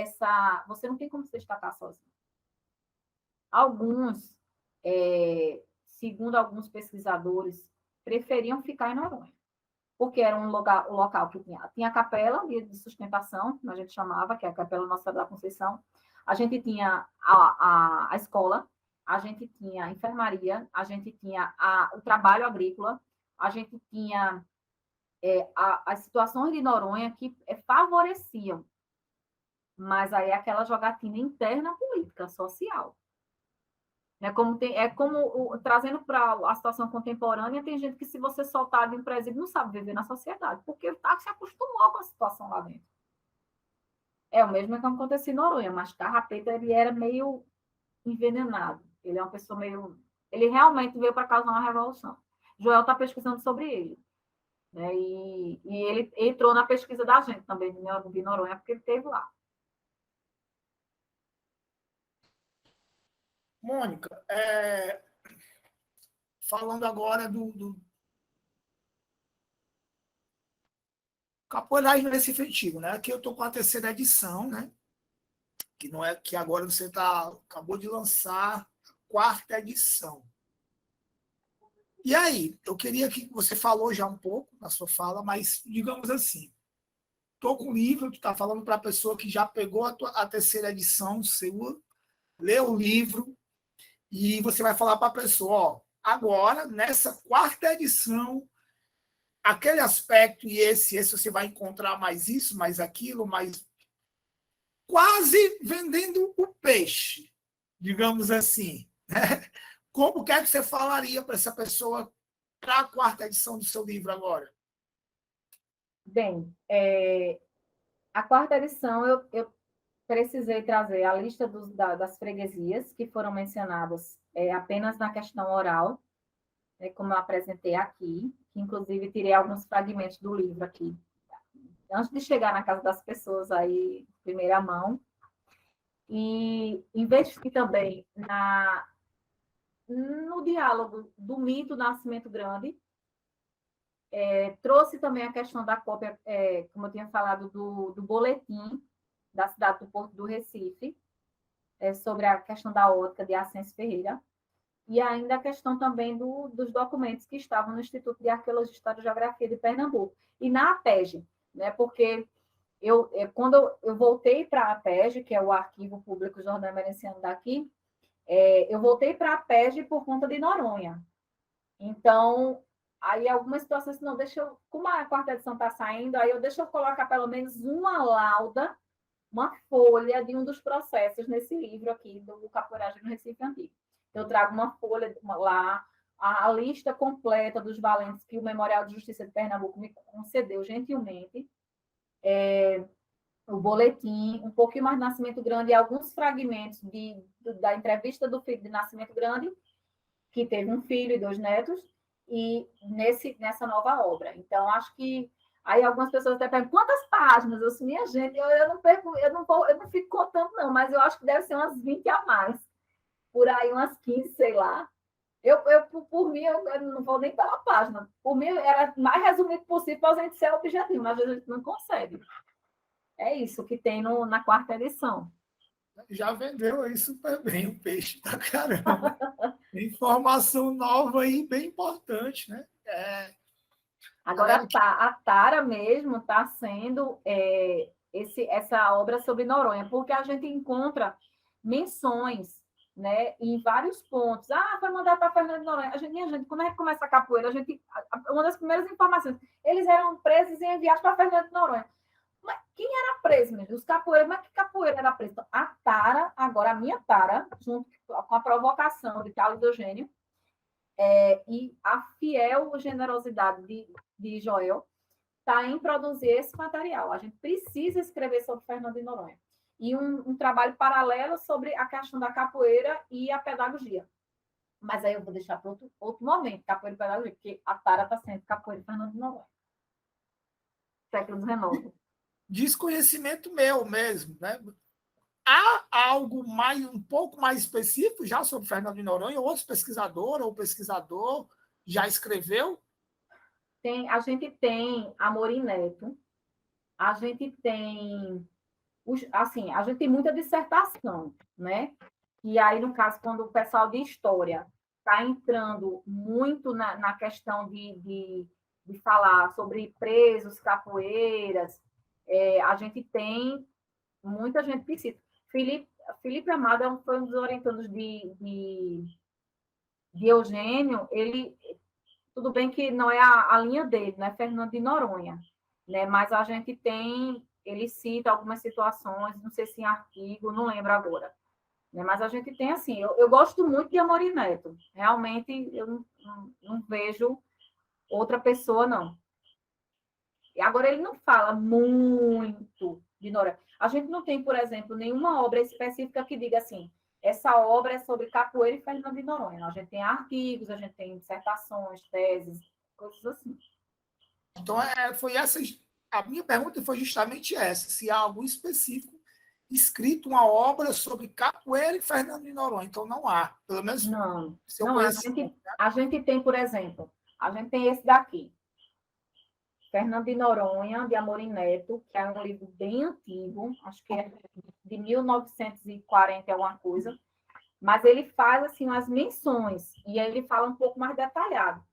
você não tem como se destacar sozinho. Alguns, segundo alguns pesquisadores, preferiam ficar em Noronha, porque era um local que tinha a capela de sustentação, como a gente chamava, que é a Capela Nossa Senhora da Conceição. A gente tinha a escola, a gente tinha a enfermaria, a gente tinha o trabalho agrícola, a gente tinha as situações de Noronha que favoreciam, mas aí aquela jogatina interna política, social. Trazendo para a situação contemporânea, tem gente que, se você soltar de um presídio, não sabe viver na sociedade, porque se acostumou com a situação lá dentro. É o mesmo que aconteceu em Noronha, mas Carrapeta, ele era meio envenenado. Ele é uma pessoa meio... Ele realmente veio para causar uma revolução. Joel está pesquisando sobre ele. Né? E ele entrou na pesquisa da gente também, de Noronha, porque ele esteve lá. Mônica, falando agora do Capoeiragem no Recife Antigo, né? Aqui eu estou com a terceira edição, né? Que não é que agora você acabou de lançar a quarta edição. E aí, eu queria que você falou já um pouco na sua fala, mas digamos assim, estou com o livro, tu está falando para a pessoa que já pegou a terceira edição sua, leu o livro, e você vai falar para a pessoa, ó, agora, nessa quarta edição, aquele aspecto e esse você vai encontrar mais isso, mais aquilo, mais quase vendendo o peixe, digamos assim. Né? Como que você falaria para essa pessoa para a quarta edição do seu livro agora? Bem, a quarta edição eu precisei trazer a lista das freguesias que foram mencionadas apenas na questão oral, como eu apresentei aqui, que inclusive tirei alguns fragmentos do livro aqui, antes de chegar na casa das pessoas aí, primeira mão, e investi também no diálogo do mito Nascimento Grande, trouxe também a questão da cópia, como eu tinha falado, do boletim, da cidade do Porto do Recife, sobre a questão da ótica de Ascenso Ferreira, e ainda a questão também dos documentos que estavam no Instituto de Arqueologia, História e Geografia de Pernambuco, e na APEG, né, porque quando eu voltei para a APEG, que é o Arquivo Público Jordão-Emerenciano daqui, eu voltei para a APEG por conta de Noronha. Então, aí algumas situações, não, como a quarta edição está saindo, aí deixa eu colocar pelo menos uma lauda, uma folha de um dos processos nesse livro aqui, do Capoeiragem no Recife Antigo. Eu trago uma folha lá, a lista completa dos valentes que o Memorial de Justiça de Pernambuco me concedeu gentilmente, o boletim, um pouquinho mais de Nascimento Grande e alguns fragmentos da entrevista do filho de Nascimento Grande, que teve um filho e 2 netos, e nessa nova obra. Então, acho que aí algumas pessoas até perguntam quantas páginas? Eu disse, minha gente, eu não fico contando, não, mas eu acho que deve ser umas 20 a mais. Por aí, umas 15, sei lá. Por mim, eu não vou nem pela página. Por mim, era mais resumido possível para a gente ser objetivo, mas a gente não consegue. É isso que tem na quarta edição. Já vendeu aí super bem o peixe pra caramba. Informação nova aí, bem importante, né? Agora, a Tara mesmo está sendo essa obra sobre Noronha, porque a gente encontra menções, né, em vários pontos. Foi mandado para Fernando de Noronha. Minha gente, quando a gente começa a capoeira, uma das primeiras informações, eles eram presos e enviados para Fernando de Noronha. Mas quem era preso mesmo? Os capoeiras, mas que capoeira era preso? Então, a Tara, agora a minha Tara, junto com a provocação de Carlos Eugênio, e a fiel generosidade de Joel, está em produzir esse material. A gente precisa escrever sobre Fernando de Noronha. E um trabalho paralelo sobre a questão da capoeira e a pedagogia. Mas aí eu vou deixar para outro momento, capoeira e pedagogia, porque a Tara está sendo capoeira e Fernando de Noronha. Século XIX. Desconhecimento meu mesmo, né? Há algo um pouco mais específico já sobre Fernando de Noronha? Outros pesquisadores ou pesquisador já escreveu? A gente tem Amorim Neto, a gente tem a gente tem muita dissertação, né? E aí, no caso, quando o pessoal de história está entrando muito na questão de falar sobre presos, capoeiras, a gente tem muita gente que cita. Felipe Amado foi um dos orientandos de Eugênio. Ele, tudo bem que não é a linha dele, né? Fernando de Noronha, né? Mas a gente tem, ele cita algumas situações, não sei se em artigo, não lembro agora, né? Mas a gente tem assim, eu gosto muito de Amorim Neto, realmente eu não vejo outra pessoa, não. E agora ele não fala muito de Noronha. A gente não tem, por exemplo, nenhuma obra específica que diga assim, essa obra é sobre capoeira e Fernando de Noronha. A gente tem artigos, a gente tem dissertações, teses, coisas assim. Então, foi essa. A minha pergunta foi justamente essa: se há algum específico escrito uma obra sobre capoeira e Fernando de Noronha. Então, não há. Pelo menos. Não. Se eu não a gente tem, por exemplo, a gente tem esse daqui. Fernando de Noronha, de Amorim Neto, que é um livro bem antigo, acho que é de 1940 alguma coisa, mas ele faz assim umas menções, e aí ele fala um pouco mais detalhado,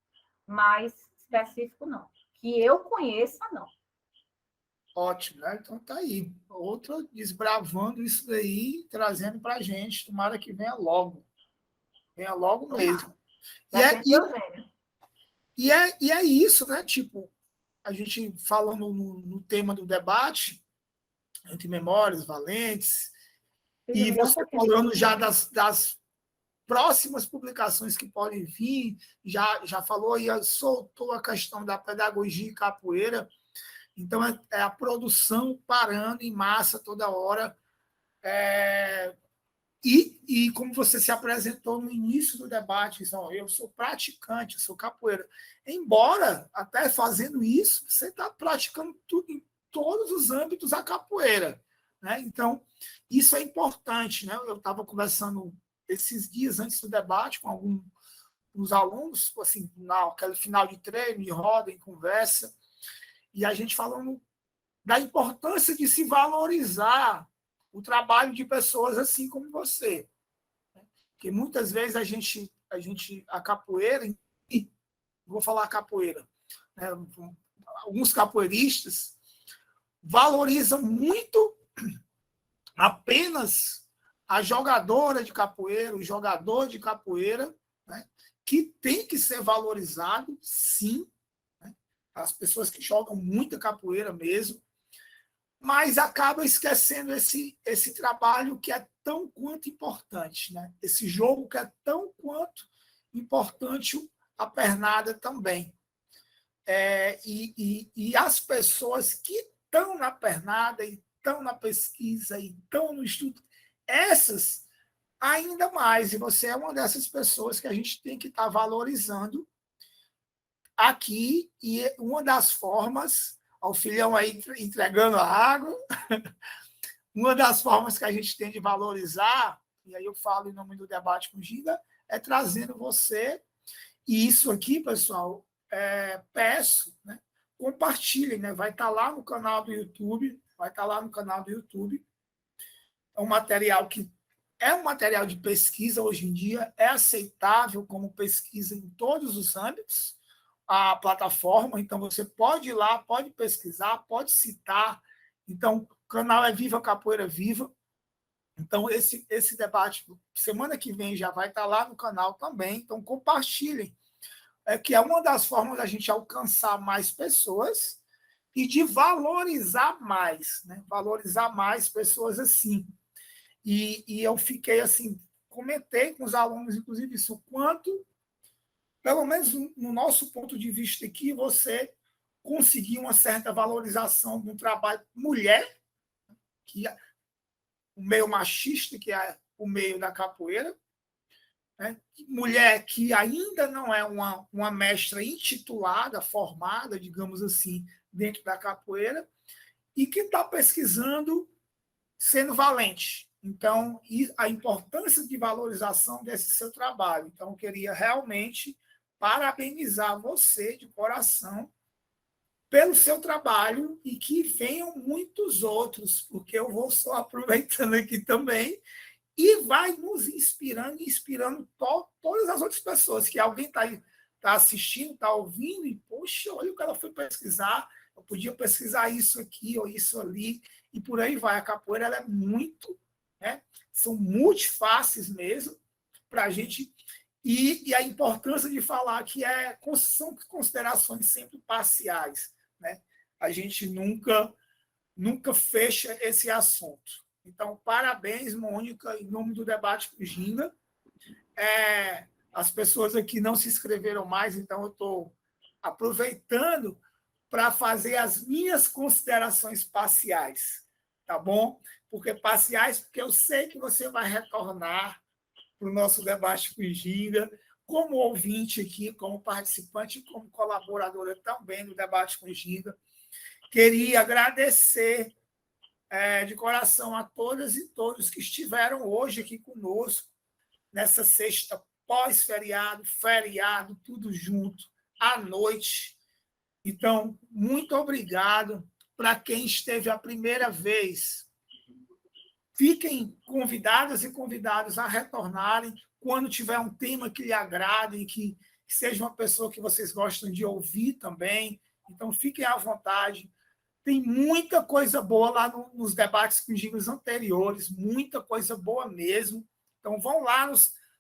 mas específico não. Que eu conheça, não. Ótimo, né? Então tá aí. Outra desbravando isso daí, trazendo para a gente. Tomara que venha logo. Venha logo mesmo. E é isso, né? Tipo, a gente falando no tema do debate, entre memórias, valentes, e você falando já das próximas publicações que podem vir, já falou e soltou a questão da pedagogia e capoeira. Então, é a produção parando em massa toda hora. E como você se apresentou no início do debate, eu sou praticante, eu sou capoeira. Embora, até fazendo isso, você está praticando tudo, em todos os âmbitos a capoeira. Né? Então, isso é importante. Né? Eu estava conversando esses dias antes do debate com alguns alunos, assim, naquele final de treino, de roda, em conversa, e a gente falando da importância de se valorizar o trabalho de pessoas assim como você. Porque muitas vezes a capoeira, vou falar capoeira, né? Alguns capoeiristas valorizam muito apenas a jogadora de capoeira, o jogador de capoeira, né? Que tem que ser valorizado, sim, né? As pessoas que jogam muita capoeira mesmo, mas acaba esquecendo esse trabalho que é tão quanto importante, né? Esse jogo que é tão quanto importante a pernada também. E as pessoas que estão na pernada, e estão na pesquisa, e estão no estudo, essas ainda mais, e você é uma dessas pessoas que a gente tem que estar valorizando aqui, e uma das formas, ao filhão aí entregando a água, uma das formas que a gente tem de valorizar, e aí eu falo em nome do Debate com Ginga, é trazendo você, e isso aqui, pessoal, peço, né, compartilhem, né, vai estar lá no canal do YouTube, é um material que é um material de pesquisa hoje em dia, é aceitável como pesquisa em todos os âmbitos, a plataforma, então você pode ir lá, pode pesquisar, pode citar. Então, o canal é Viva Capoeira Viva. Então, esse debate, semana que vem, já vai estar lá no canal também. Então, compartilhem, que é uma das formas da gente alcançar mais pessoas e de valorizar mais, né? Valorizar mais pessoas assim. E eu fiquei assim, comentei com os alunos, inclusive, isso, o quanto, pelo menos no nosso ponto de vista aqui, você conseguir uma certa valorização de um trabalho mulher, que é o meio machista, que é o meio da capoeira, né? Mulher que ainda não é uma mestra intitulada, formada, digamos assim, dentro da capoeira, e que está pesquisando sendo valente. Então, a importância de valorização desse seu trabalho. Então, eu queria realmente parabenizar você de coração pelo seu trabalho e que venham muitos outros, porque eu vou só aproveitando aqui também e vai nos inspirando, todas as outras pessoas, que alguém está assistindo, está ouvindo, e, poxa, olha o que ela foi pesquisar, eu podia pesquisar isso aqui ou isso ali, e por aí vai. A capoeira ela é muito, né? São multifaces mesmo, para a gente. E a importância de falar que são considerações sempre parciais, né? A gente nunca fecha esse assunto. Então, parabéns, Mônica, em nome do Debate com Ginga. As pessoas aqui não se inscreveram mais, então eu estou aproveitando para fazer as minhas considerações parciais, tá bom? Porque eu sei que você vai retornar para o nosso Debate com Ginga, como ouvinte aqui, como participante, como colaboradora também do Debate com Ginga. Queria agradecer de coração a todas e todos que estiveram hoje aqui conosco, nessa sexta pós-feriado, feriado, tudo junto, à noite. Então, muito obrigado. Para quem esteve a primeira vez, fiquem convidadas e convidados a retornarem quando tiver um tema que lhe agrade e que seja uma pessoa que vocês gostam de ouvir também. Então, fiquem à vontade. Tem muita coisa boa lá nos debates com Gingos anteriores, muita coisa boa mesmo. Então, vão lá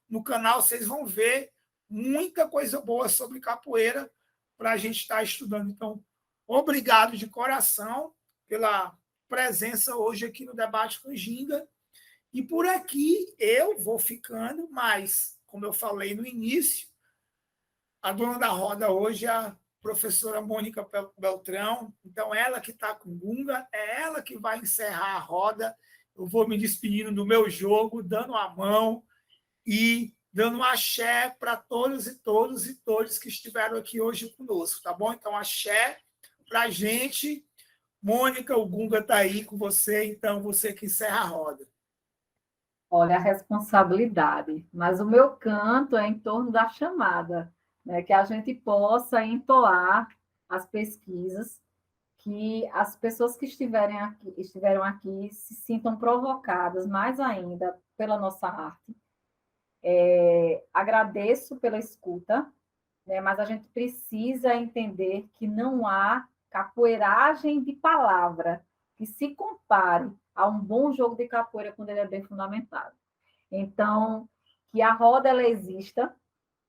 no canal, vocês vão ver muita coisa boa sobre capoeira para a gente estar estudando. Então, obrigado de coração pela presença hoje aqui no Debate com Ginga. E por aqui eu vou ficando, mas, como eu falei no início, a dona da roda hoje é a professora Mônica Beltrão. Então, ela que está com Gunga, é ela que vai encerrar a roda. Eu vou me despedindo do meu jogo, dando a mão e dando um axé para todos e todos que estiveram aqui hoje conosco, tá bom? Então, axé para a gente. Mônica, o Gunga está aí com você, então você que encerra a roda. Olha a responsabilidade, mas o meu canto é em torno da chamada, né? Que a gente possa entoar as pesquisas que as pessoas que estiveram aqui se sintam provocadas mais ainda pela nossa arte. Agradeço pela escuta, né, mas a gente precisa entender que não há capoeiragem de palavra que se compare a um bom jogo de capoeira quando ele é bem fundamentado. Então, que a roda ela exista,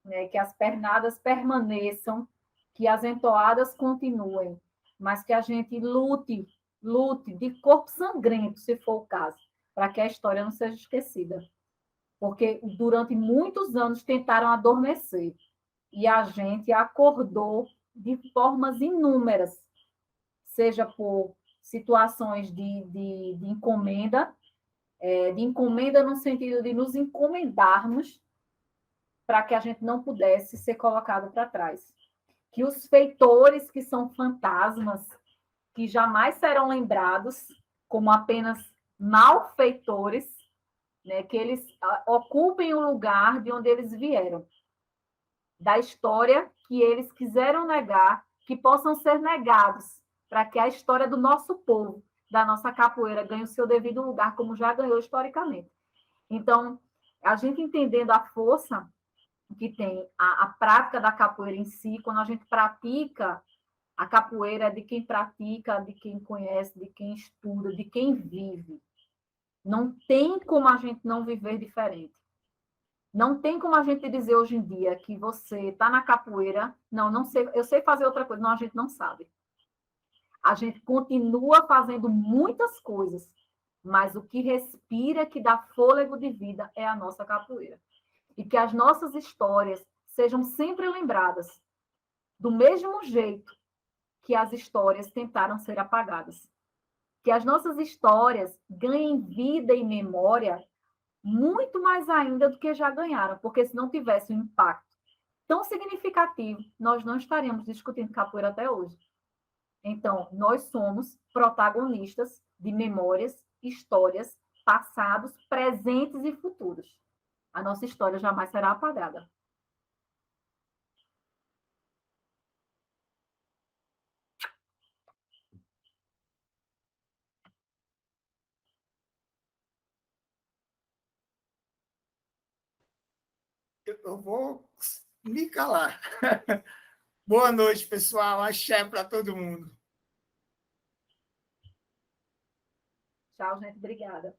né, que as pernadas permaneçam, que as entoadas continuem, mas que a gente lute de corpo sangrento, se for o caso, para que a história não seja esquecida. Porque durante muitos anos tentaram adormecer, e a gente acordou de formas inúmeras, seja por situações de encomenda, de encomenda no sentido de nos encomendarmos para que a gente não pudesse ser colocado para trás. Que os feitores, que são fantasmas, que jamais serão lembrados como apenas malfeitores, né, que eles ocupem o lugar de onde eles vieram, da história que eles quiseram negar, que possam ser negados, para que a história do nosso povo, da nossa capoeira, ganhe o seu devido lugar, como já ganhou historicamente. Então, a gente entendendo a força que tem a prática da capoeira em si, quando a gente pratica a capoeira, é de quem pratica, de quem conhece, de quem estuda, de quem vive. Não tem como a gente não viver diferente. Não tem como a gente dizer hoje em dia que você está na capoeira, não sei, eu sei fazer outra coisa. Não, a gente não sabe. A gente continua fazendo muitas coisas, mas o que respira, que dá fôlego de vida, é a nossa capoeira. E que as nossas histórias sejam sempre lembradas, do mesmo jeito que as histórias tentaram ser apagadas. Que as nossas histórias ganhem vida e memória muito mais ainda do que já ganharam, porque se não tivesse um impacto tão significativo, nós não estaríamos discutindo capoeira até hoje. Então, nós somos protagonistas de memórias, histórias, passados, presentes e futuros. A nossa história jamais será apagada. Eu vou me calar. Boa noite, pessoal. Axé para todo mundo. Tchau, gente. Obrigada.